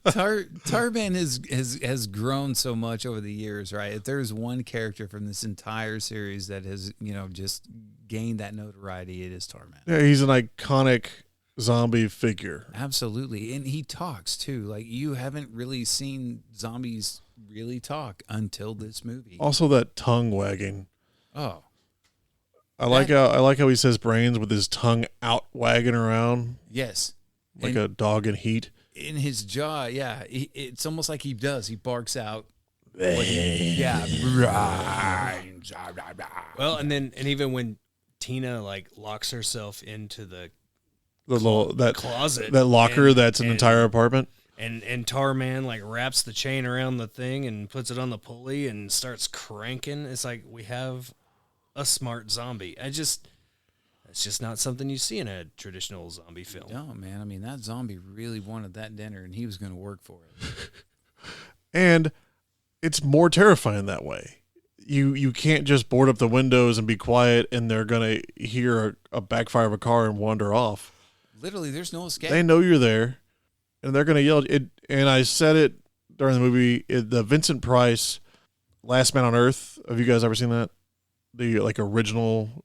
Tarban has grown so much over the years, right? If there's one character from this entire series that has, just gained that notoriety, it is Tarman. Yeah, he's an iconic zombie figure. Absolutely. And he talks too. Like, you haven't really seen zombies really talk until this movie. Also, that tongue wagging. Oh. I like how he says brains with his tongue out wagging around Yes. like And a dog in heat. in his jaw, yeah. It's almost like he does. He barks out. Yeah. Well, and even when Tina like locks herself into the The little closet, that locker and- that's an and- entire apartment. and Tarman like wraps the chain around the thing and puts it on the pulley and starts cranking. It's like we have a smart zombie. It's just not something you see in a traditional zombie film. No, man. I mean, that zombie really wanted that dinner, and he was going to work for it. And it's more terrifying that way. You can't just board up the windows and be quiet and they're going to hear a backfire of a car and wander off. Literally, there's no escape. They know you're there and they're going to yell. And I said it during the movie, the Vincent Price Last Man on Earth. Have you guys ever seen that? The original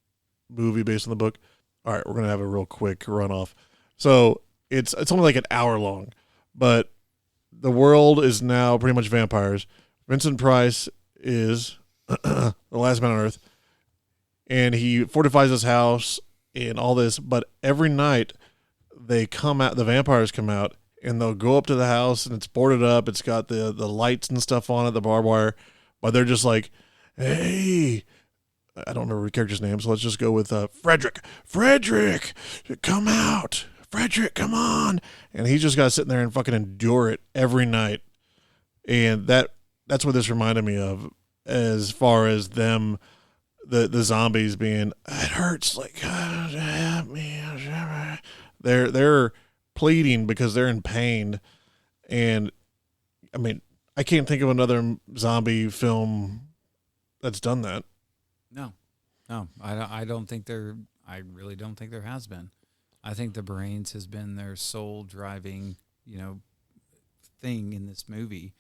movie based on the book. All right, we're going to have a real quick run off. So it's only like an hour long, but the world is now pretty much vampires. Vincent Price is the last man on Earth, and he fortifies his house and all this. But every night they come out, the vampires come out, and they'll go up to the house, and it's boarded up. It's got the lights and stuff on it, the barbed wire, but they're just like, hey. I don't remember the character's name, so let's just go with Frederick. Frederick, come out. Frederick, come on. And he's just got to sit there and fucking endure it every night. And that's what this reminded me of as far as them, the zombies being, it hurts, like, help me. They're pleading because they're in pain, and I mean, I can't think of another zombie film that's done that. No, I don't think there. I really don't think there has been. I think the brains has been their sole driving, thing in this movie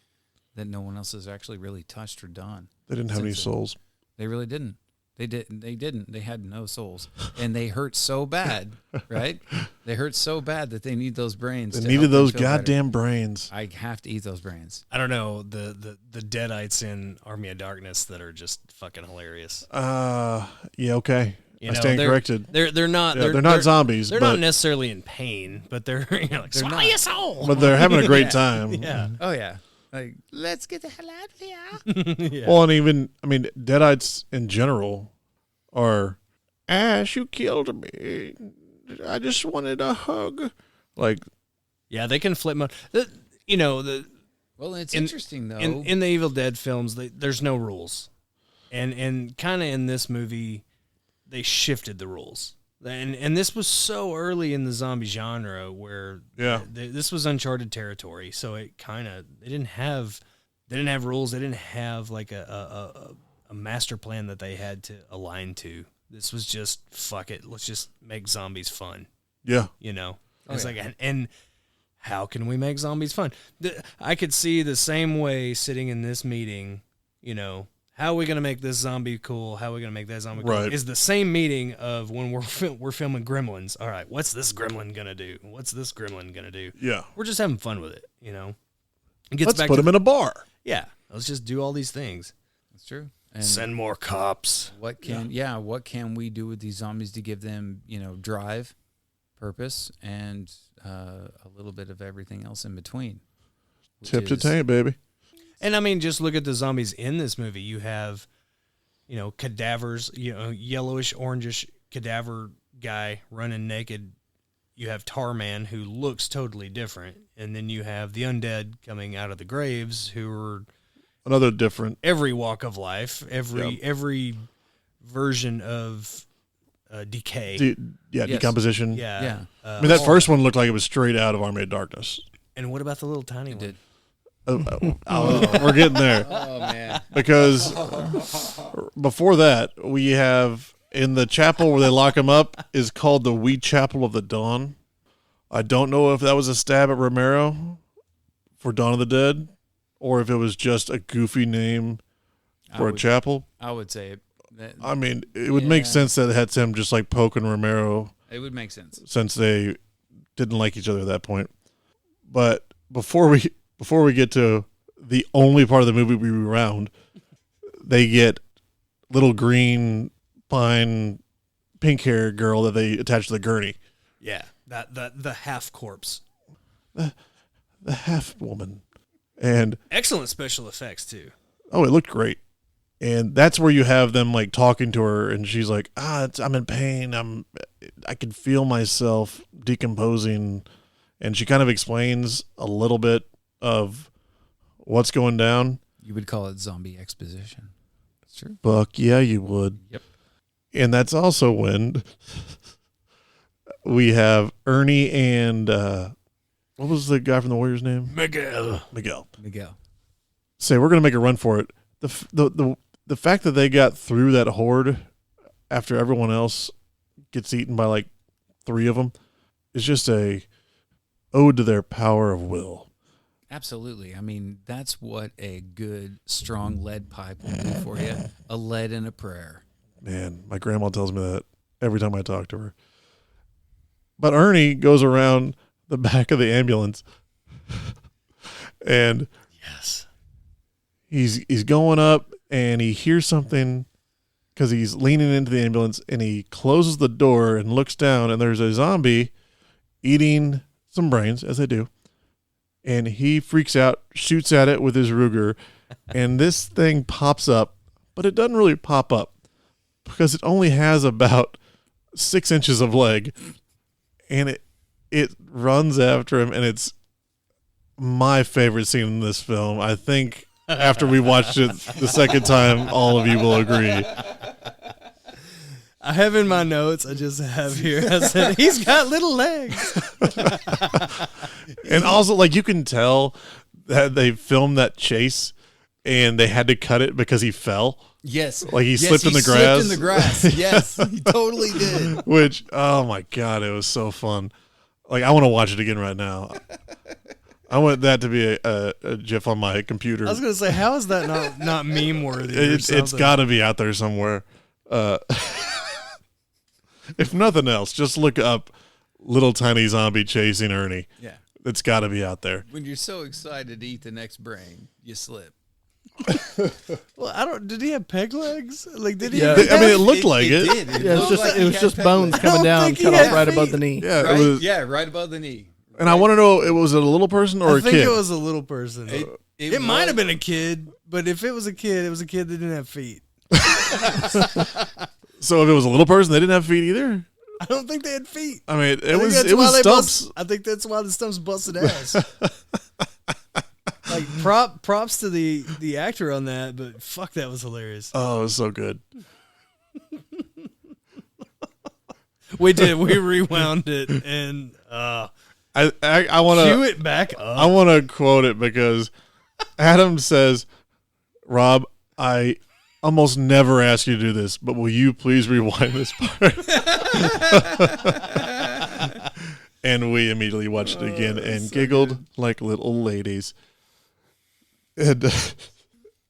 that no one else has actually really touched or done. They didn't have any souls. They really didn't. They didn't. They had no souls, and they hurt so bad, right? They hurt so bad that they need those brains. They to needed help them those feel better. goddamn brains. I have to eat those brains. I don't know the Deadites in Army of Darkness that are just fucking hilarious. Yeah, okay. You I know, stand they're- corrected. They're not Yeah, they're not zombies, They're but- not necessarily in pain, but they're like swallow your soul. But they're having a great time. Yeah. Oh yeah, like let's get the hell out of here. Yeah. Well, and even, I mean, Deadites in general are, Ash, you killed me. I just wanted a hug. Like, Yeah, they can flip mode. Well, it's In- interesting though. In the Evil Dead films, there's no rules, and kind of in this movie, they shifted the rules. And this was so early in the zombie genre where Yeah. this was uncharted territory. So it kind of they didn't have rules. They didn't have like a master plan that they had to align to. This was just fuck it. Let's just make zombies fun. yeah. It's like and how can we make zombies fun? I could see the same way sitting in this meeting. How are we going to make this zombie cool? How are we going to make that zombie cool? Right. Is the same meeting of when we're filming Gremlins. All right, what's this gremlin going to do? What's this gremlin going to do? Yeah. We're just having fun with it, It gets Let's back put to him in a bar. yeah, let's just do all these things. That's true. And Send more cops. what can we do with these zombies to give them drive, purpose, and a little bit of everything else in between? which Tip to is- tank, baby. And I mean, just look at the zombies in this movie. You have, cadavers, yellowish, orangish cadaver guy running naked. You have Tarman, who looks totally different. And then you have the undead coming out of the graves, who are Another different. every walk of life, Yep. every version of decay. Yes. Decomposition. Yeah. Yeah. I mean, that first one looked like it was straight out of Army of Darkness. And what about the little tiny one? did. We're getting there. Oh man. Because before that, we have in the chapel where they lock him up is called the Wee Chapel of the Dawn. I don't know if that was a stab at Romero for Dawn of the Dead, or if it was just a goofy name for a chapel. I would say that I mean, it would make Yeah. sense that that's him just like poking Romero, it would make sense. since they didn't like each other at that point. But before we get to the only part of the movie we rewound, they get little green pine pink hair girl that they attach to the gurney. Yeah. The half corpse. The half woman. And Excellent special effects, too. oh, it looked great. And that's where you have them like talking to her, and she's like, I'm in pain. I can feel myself decomposing. And she kind of explains a little bit of what's going down. You would call it zombie exposition. That's true. Buck, yeah, you would. Yep. And that's also when we have Ernie and what was the guy from the Warriors name? Miguel. Miguel. Miguel. Say we're gonna make a run for it. The fact that they got through that horde after everyone else gets eaten by like 3 of them is just a ode to their power of will. Absolutely. I mean, that's what a good, strong lead pipe will do for you. A lead and a prayer. Man, my grandma tells me that every time I talk to her. But Ernie goes around the back of the ambulance and Yes. he's going up and he hears something because he's leaning into the ambulance, and he closes the door and looks down, and there's a zombie eating some brains, as they do. And he freaks out, shoots at it with his Ruger, and this thing pops up, but it doesn't really pop up because it only has about 6 inches of leg, and it runs after him, and it's my favorite scene in this film. I think after we watched it the second time, all of you will agree. I have in my notes. I just have here. I said he's got little legs. And also, like, you can tell that they filmed that chase and they had to cut it because he fell. Yes. Like, he Yes, slipped in the slipped grass. in the grass. Yes, he totally did. Which, oh my God, it was so fun. Like, I want to watch it again right now. I want that to be a GIF on my computer. I was gonna say, how is that not meme worthy? It's got to be out there somewhere. If nothing else, just look up little tiny zombie chasing Ernie. Yeah. It's got to be out there. When you're so excited to eat the next brain, you slip. Well, I don't. Did he have peg legs? Like, did he? Yeah. I mean, it looked like it. did. Yeah, looked like it he was had just peg bones legs. coming down, think he cut had off right above feet. the knee. Yeah, Right? it was. Yeah, right above the knee. And I want to know, was it a little person or I a think kid? it was a little person. It might was- have been a kid, but if it was a kid, it was a kid that didn't have feet. So if it was a little person, they didn't have feet either. I don't think they had feet. I mean, I think was that's why they stumps. I think that's why the stumps busted ass. Like props to the actor on that, but fuck, that was hilarious. Oh, it was so good. We rewound it and I want cue to it back I up. want to quote it because Adam says, "Rob, I almost never ask you to do this, but will you please rewind this part?" And we immediately watched it again and giggled like little ladies. And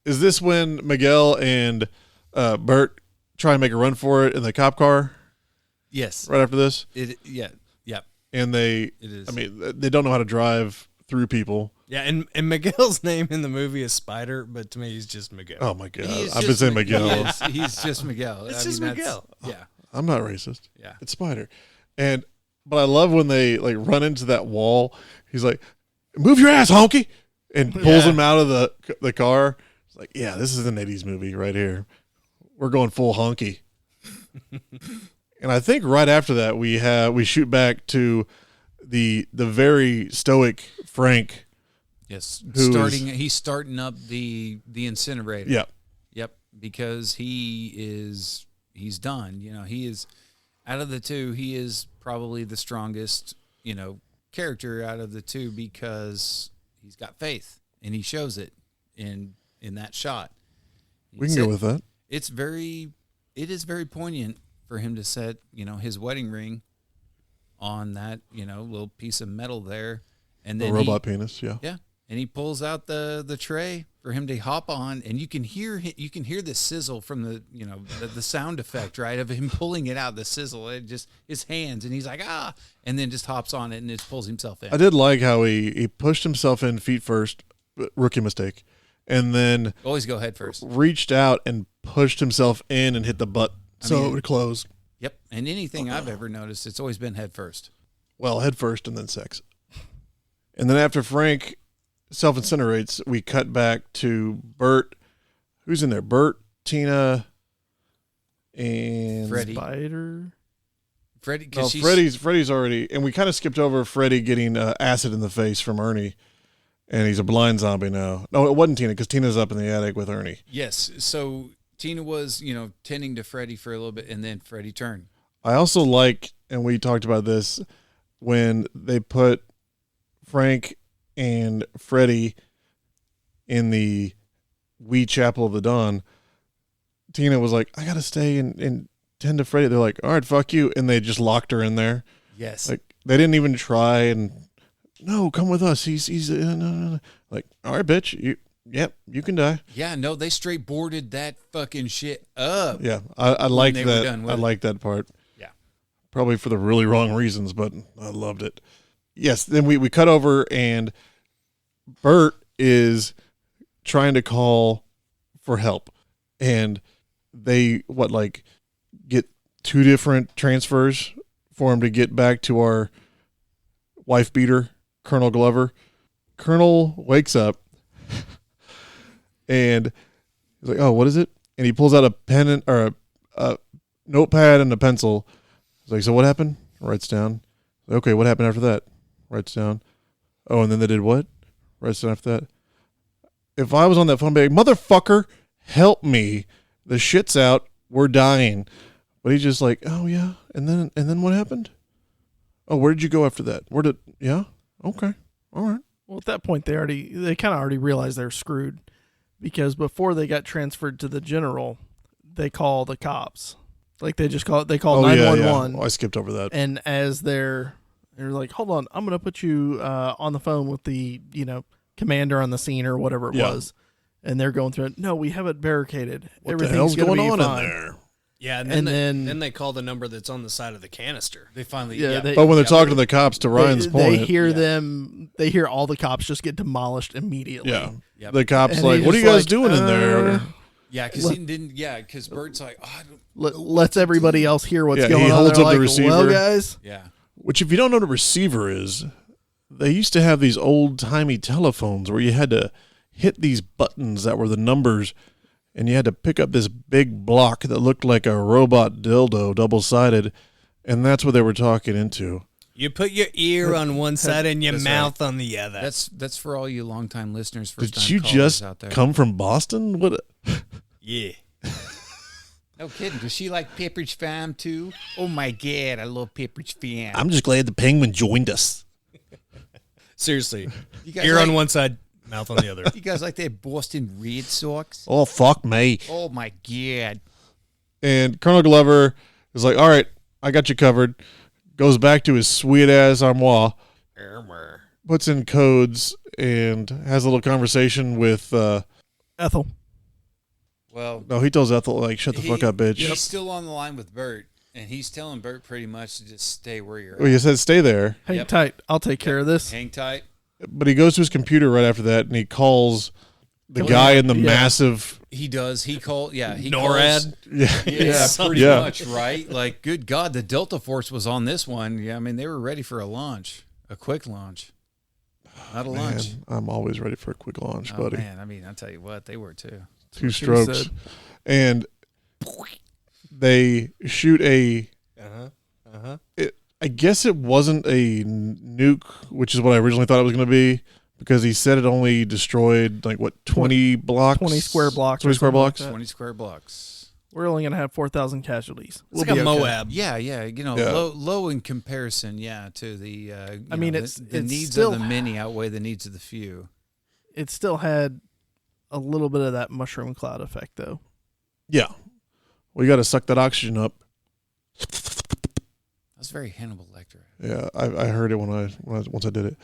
is this when Miguel and Bert try and make a run for it in the cop car Yes. right after this? Yeah. And they, It is. I mean, they don't know how to drive through people. Yeah, and Miguel's name in the movie is Spider, but to me he's just Miguel. Oh my God. He is I've been just saying Miguel. He's just Miguel. It's just Miguel. Yeah. I'm not racist. Yeah. It's Spider. But I love when they like run into that wall. He's like, "Move your ass, honky," and pulls him out of the car. It's like, yeah, this is an 80s movie right here. We're going full honky. And I think right after that we shoot back to the very stoic Frank. Yes. Who He's starting up the incinerator. Yeah. Yep. Because he's done. You know, he is out of the two, he is probably the strongest, character out of the two because he's got faith and he shows it in that shot. We can go with that. It is very poignant for him to set, his wedding ring on that, little piece of metal there. And The then robot penis, yeah. yeah. And he pulls out the tray for him to hop on, and you can hear the sizzle from the sound effect, right, of him pulling it out, the sizzle, it just his hands, and he's like, and then just hops on it and just pulls himself in. I did like how he pushed himself in feet first, rookie mistake, and then Always go head first. reached out and pushed himself in and hit the butt so mean- it would close. Yep. And anything I've ever noticed, it's always been head first. Well, head first and then sex. And then after Frank self-incinerates, we cut back to Bert. Who's in there? Bert, Tina, and Freddie. Spider. Freddie, No, because Freddie's already, and we kind of skipped over Freddie getting acid in the face from Ernie, and he's a blind zombie now. No, it wasn't Tina because Tina's up in the attic with Ernie. yes. So Tina was, tending to Freddie for a little bit, and then Freddie turned. I also like, and we talked about this, when they put Frank and Freddie in the wee chapel of the dawn. Tina was like, "I gotta stay and tend to Freddie." They're like, "All right, fuck you," and they just locked her in there. Yes. Like they didn't even try and no, come with us. He's no. Like, all right, bitch, you can die. Yeah, no, they straight boarded that fucking shit up. Yeah, I like they were that. done with I it. like that part. Yeah. Probably for the really wrong reasons, but I loved it. Yes, then we cut over and Bert is trying to call for help, and they get 2 different transfers for him to get back to our wife beater, Colonel Glover. Colonel wakes up and he's like, "Oh, what is it?" And he pulls out a pen or a notepad and a pencil. He's like, "So what happened?" Writes down. "Okay, what happened after that?" Writes down. "Oh, and then they did what?" Writes down after that. If I was on that phone, I'd be like, "Motherfucker, help me. The shit's out. We're dying." But he's just like, oh yeah, and then what happened? Oh, where did you go after that? Yeah, okay, all right. Well, at that point, they kind of already realized they're screwed, because before they got transferred to the general, they call the cops. Like they call 911. Oh, I skipped over that. And as they're like, hold on, I'm gonna put you on the phone with the commander on the scene or whatever it was, and they're going through it. No, we have it barricaded. What the hell's going on fine. in there? Yeah, And then they call the number that's on the side of the canister. They finally, But when they're talking to the cops, to Ryan's point, they hear them. They hear all the cops just get demolished immediately. yeah, Yep. the cops And like, he's what are you just guys like, doing in there? yeah, because he didn't. Yeah, because Bert's like, oh, I don't know what Lets to everybody do. else hear what's Yeah, going he on. holds They're up the like, receiver. Well, guys, Yeah, Which, if you don't know what a receiver is, they used to have these old timey telephones where you had to hit these buttons that were the numbers, and you had to pick up this big block that looked like a robot dildo, double sided, and that's what they were talking into. You put your ear on one side and your That's mouth on the other. that's for all you longtime listeners. Did you just out there. come from Boston? What? yeah. No kidding. Does she like Pepperidge Farm too? Oh my god, I love Pepperidge Farm. I'm just glad the penguin joined us. Seriously. You guys Ear like- on one side, mouth on the other. You guys like that Boston Red Sox? Oh, fuck me. Oh my god. And Colonel Glover is like, all right, I got you covered. Goes back to his sweet ass armoire, puts in codes, and has a little conversation with, Ethel. Well, no, he tells Ethel, like, shut the fuck up, bitch. He's still on the line with Bert, and he's telling Bert pretty much to just stay where you're Well, at. he said stay there. Hang Yep. tight. I'll take care of this. Hang tight. But he goes to his computer right after that, and he calls the guy in the massive. He does. He called. Yeah. He NORAD. Yeah, Yeah, pretty Yeah. much, right? Like, good God, the Delta Force was on this one. Yeah, I mean, they were ready for a launch, a quick launch, not a lunch. Man, I'm always ready for a quick launch, Oh, buddy. man, I mean, I'll tell you what, they were too. 2 she strokes. said. And they shoot a. I guess it wasn't a nuke, which is what I originally thought it was going to be, because he said it only destroyed, like, what, 20 blocks? 20 square blocks. 20 or square something like blocks? that. 20 square blocks. We're only gonna have 4,000 casualties. It's like a Moab. Yeah, yeah. You know, Yeah. low in comparison, to the. I mean, know, it's- the it's needs still- of the many outweigh the needs of the few. It still had a little bit of that mushroom cloud effect, though. Yeah. Well, you got to suck that oxygen up. That's very Hannibal Lecter. Yeah, I heard it once I did it.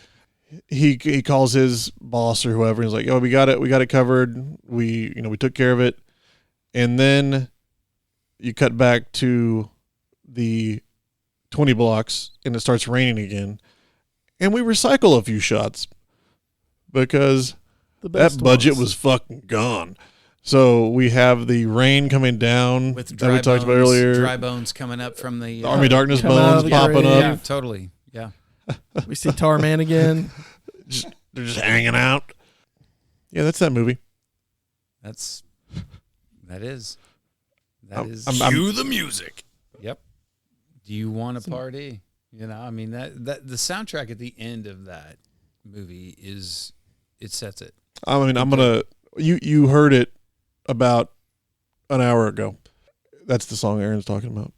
He calls his boss or whoever, and he's like, "Yo, we got it covered. We took care of it." And then you cut back to the 20 blocks, and it starts raining again, and we recycle a few shots because The that best budget ones. was fucking gone. So we have the rain coming down With that dry we talked about bones, earlier. dry bones coming up from the The Army Darkness Coming out bones of the popping grave. up. Yeah, totally. Yeah. We see Tarman again. They're just hanging out. Yeah, that's that movie. That is. Cue the music. Yep. Do you want a party? I mean that the soundtrack at the end of that movie it sets it. I mean, I'm gonna. You heard it about an hour ago. That's the song Aaron's talking about.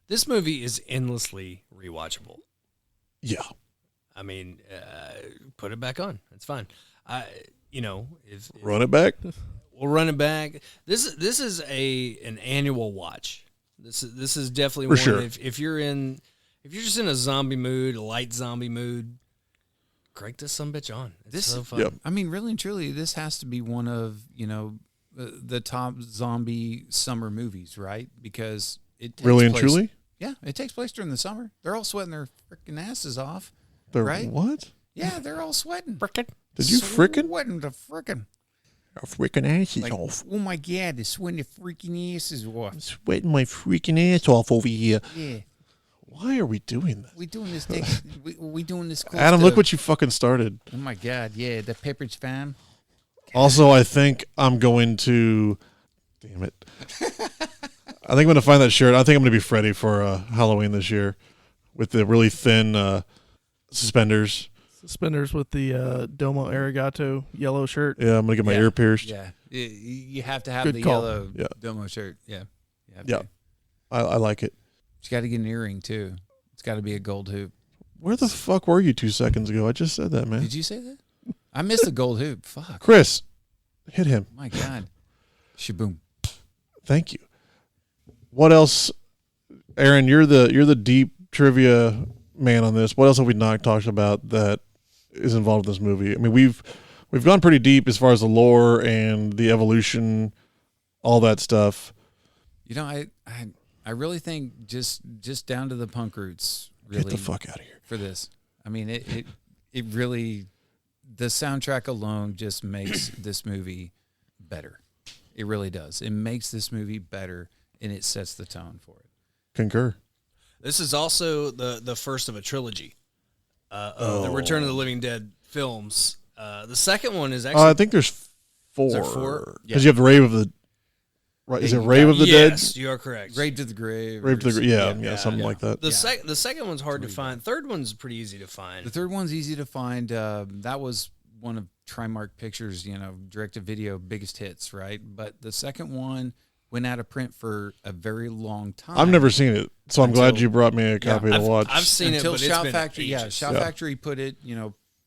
This movie is endlessly rewatchable. Yeah. I mean, put it back on. It's fine. If Run it back. we'll run it back. This is an annual watch. This is definitely For one. sure. If you're just in a zombie mood, a light zombie mood, crank this sumbitch on. It's so fun. Yep. I mean, really and truly, this has to be one of the top zombie summer movies, right? Because it takes Really and place- truly. Yeah, it takes place during the summer. They're all sweating their freaking asses off. The Right? what? Yeah, they're all sweating. Did you frickin'? Sweating the frickin'. Freaking asses Like, oh my God, they're sweating their freaking asses off. Sweating my freaking ass off over here. Yeah, Why are we doing this? we doing this. we doing this. Close Adam, to- look what you fucking started. Oh my God, yeah, the Pepperidge Farm. Also, I think I'm going to. Damn it. I think I'm going to find that shirt. I think I'm going to be Freddy for Halloween this year with the really thin suspenders. Suspenders with the Domo Arigato yellow shirt. Yeah, I'm going to get my Yeah. ear pierced. Yeah, you have to have Good the call. yellow Yeah. Domo shirt. Yeah, you have Yeah. to. I like it. She's got to get an earring too. It's got to be a gold hoop. Where the fuck were you 2 seconds ago? I just said that, man. Did you say that? I missed the gold hoop. Fuck. Chris, hit him. My God. Shaboom. Thank you. What else, Aaron? You're the deep trivia man on this. What else have we not talked about that is involved in this movie? I mean, we've gone pretty deep as far as the lore and the evolution, all that stuff. You know, I really think just down to the punk roots. Really, Get the fuck out of here. for this. I mean, it really, the soundtrack alone just makes this movie better. It really does. It makes this movie better, and it sets the tone for it. Concur. This is also the first of a trilogy of the Return of the Living Dead films. The second one is actually I think there's 4. there 4? Because you have the Rave of the. Right, is it Yeah, Rave of the yes, you are correct. Grave to the grave. Dead? Rave to the or- yeah, something like that. The second one's hard to find. Third one's pretty easy to find. The third one's easy to find. That was one of Trimark Pictures, direct-to-video biggest hits, right? But the second one went out of print for a very long time. I've never seen it, so I'm glad Until- you brought me a copy to watch. I've seen until it, but it's Shout been Factory. ages. Shout Yeah. Factory put it.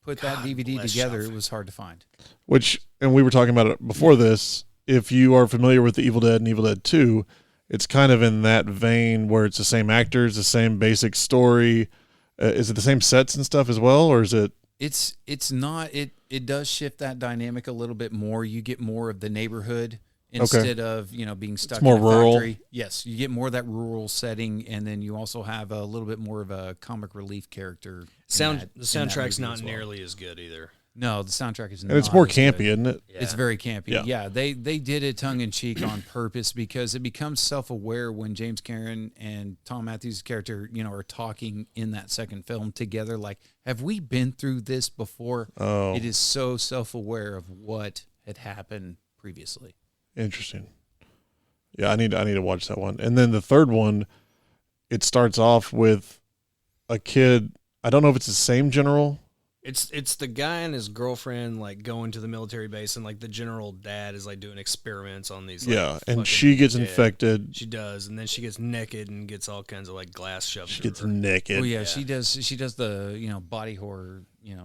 Put that DVD bless together. Shout It was hard to find. Which, and we were talking about it before this. If you are familiar with the Evil Dead and Evil Dead 2, it's kind of in that vein where it's the same actors, the same basic story. Is it the same sets and stuff as well, or is it? It's not. It does shift that dynamic a little bit more. You get more of the neighborhood instead of being stuck more in a rural. factory. Yes, you get more of that rural setting, and then you also have a little bit more of a comic relief character. The soundtrack's not nearly as good either. No, the soundtrack is not. And it's more as campy, good. isn't it? It's very campy. Yeah. Yeah, they did it tongue in cheek on purpose because it becomes self aware when James Karen and Tom Matthews' character, are talking in that second film together. Like, have we been through this before? Oh. It is so self aware of what had happened previously. Interesting. Yeah, I need to watch that one. And then the third one, it starts off with a kid. I don't know if it's the same general. It's the guy and his girlfriend like going to the military base, and like the general dad is like doing experiments on these. Like, Yeah, and fucking she gets dead. infected. She does, and then she gets naked and gets all kinds of like glass shoved. She through gets her. naked. Oh yeah, she does the body horror. Yeah,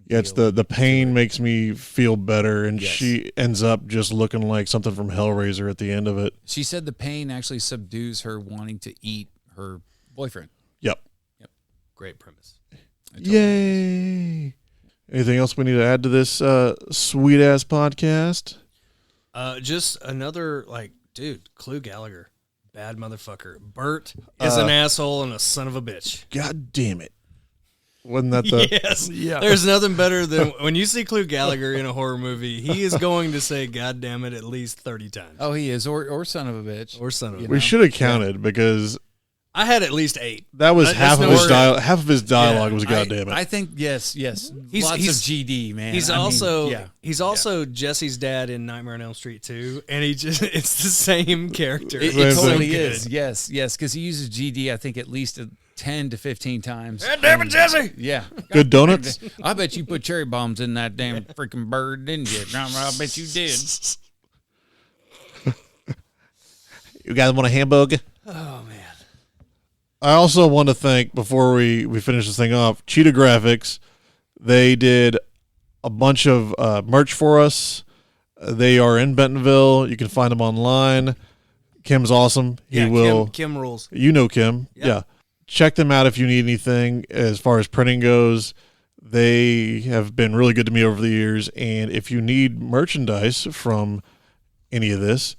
it's deal. the pain makes me feel better, and Yes. she ends up just looking like something from Hellraiser at the end of it. She said the pain actually subdues her wanting to eat her boyfriend. Yep. Great premise. Yay! Anything else we need to add to this sweet ass podcast? Just another dude, Clue Gallagher, bad motherfucker. Bert is an asshole and a son of a bitch. God damn it! Wasn't that the? Yes. Yeah. There's nothing better than when you see Clue Gallagher in a horror movie, he is going to say God damn it at least 30 times. Oh, he is, or son of a bitch. Or son of a We should have counted because I had at least 8. that was That's half of no his word. half of his dialogue Yeah, was goddamn it. I think yes. He's- Lots he's- of GD, man. He's I mean, also yeah. he's also Jesse's dad in Nightmare on Elm Street 2, and it's the same character. It, Same it thing. totally Good. is. Yes, because he uses GD. I think at least 10 to 15 times. God damn it, Jesse! Yeah. Good donuts. I bet you put cherry bombs in that damn freaking bird, didn't you? I bet you did. You guys want a hamburger? Oh man. I also want to thank, before we finish this thing off, Cheetah Graphics. They did a bunch of merch for us. They are in Bentonville. You can find them online. Kim's awesome. Yeah, he will. Kim rules. You know Kim. Yep. Yeah. Check them out if you need anything as far as printing goes. They have been really good to me over the years. And if you need merchandise from any of this,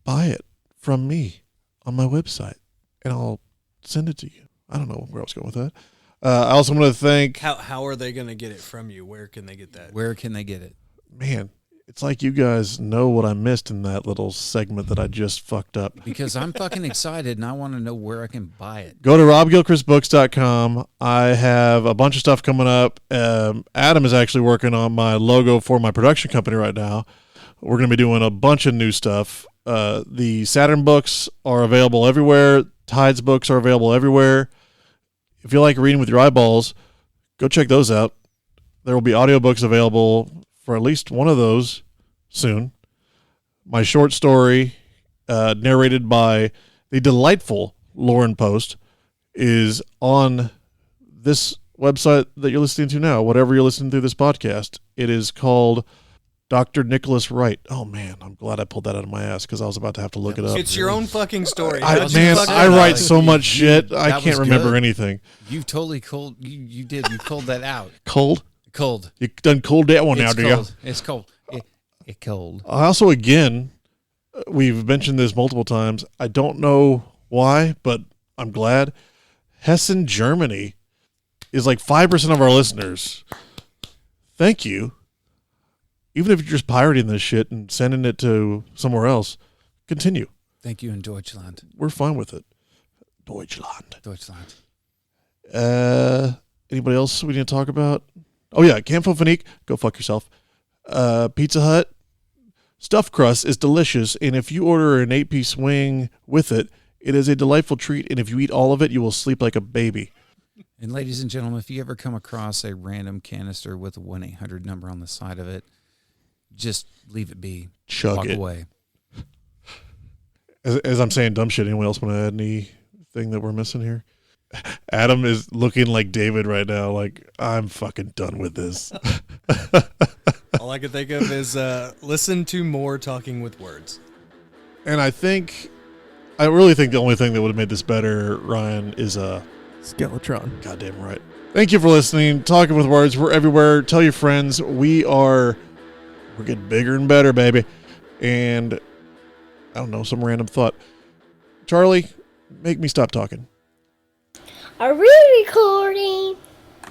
buy it from me on my website and I'll send it to you. I don't know where I was going with that. I also want to thank, How are they going to get it from you? Where can they get that? Where can they get it? man, it's like you guys know what I missed in that little segment that I just fucked up. Because I'm fucking excited and I want to know where I can buy it. Go to robgilchristbooks.com. I have a bunch of stuff coming up. Adam is actually working on my logo for my production company right now. We're going to be doing a bunch of new stuff. The Saturn books are available everywhere. Tides books are available everywhere. If you like reading with your eyeballs, go check those out. There will be audiobooks available for at least one of those soon. My short story, narrated by the delightful Lauren post is on this website that you're listening to now, whatever you're listening to this podcast. It is called Dr. Nicholas Wright. Oh man, I'm glad I pulled that out of my ass because I was about to have to look it up. It's your own fucking story. I Don't you fucking- write so much shit. I that can't was remember good. anything. You totally cold. You did. You pulled that out. Cold? Cold. You done cold that one now, It's do you? cold. It's cold. It's cold. I also, again, we've mentioned this multiple times. I don't know why, but I'm glad. Hessen, Germany is like 5% of our listeners. Thank you. Even if you're just pirating this shit and sending it to somewhere else, continue. Thank you in Deutschland. We're fine with it. Deutschland. Deutschland. Anybody else we need to talk about? Oh yeah, Camp Fonique, go fuck yourself. Pizza Hut, stuffed crust is delicious, and if you order an 8-piece wing with it, it is a delightful treat, and if you eat all of it, you will sleep like a baby. And ladies and gentlemen, if you ever come across a random canister with a 1-800 number on the side of it, just leave it be. Chug Walk it. away. As I'm saying dumb shit, anyone else want to add anything that we're missing here? Adam is looking like David right now, like, I'm fucking done with this. All I can think of is listen to more Talking with Words. And I really think the only thing that would have made this better, Ryan, is Skeletron. goddamn right. Thank you for listening. Talking with Words. We're everywhere. Tell your friends. We're getting bigger and better, baby. And I don't know, some random thought. Charlie, make me stop talking. Are we recording?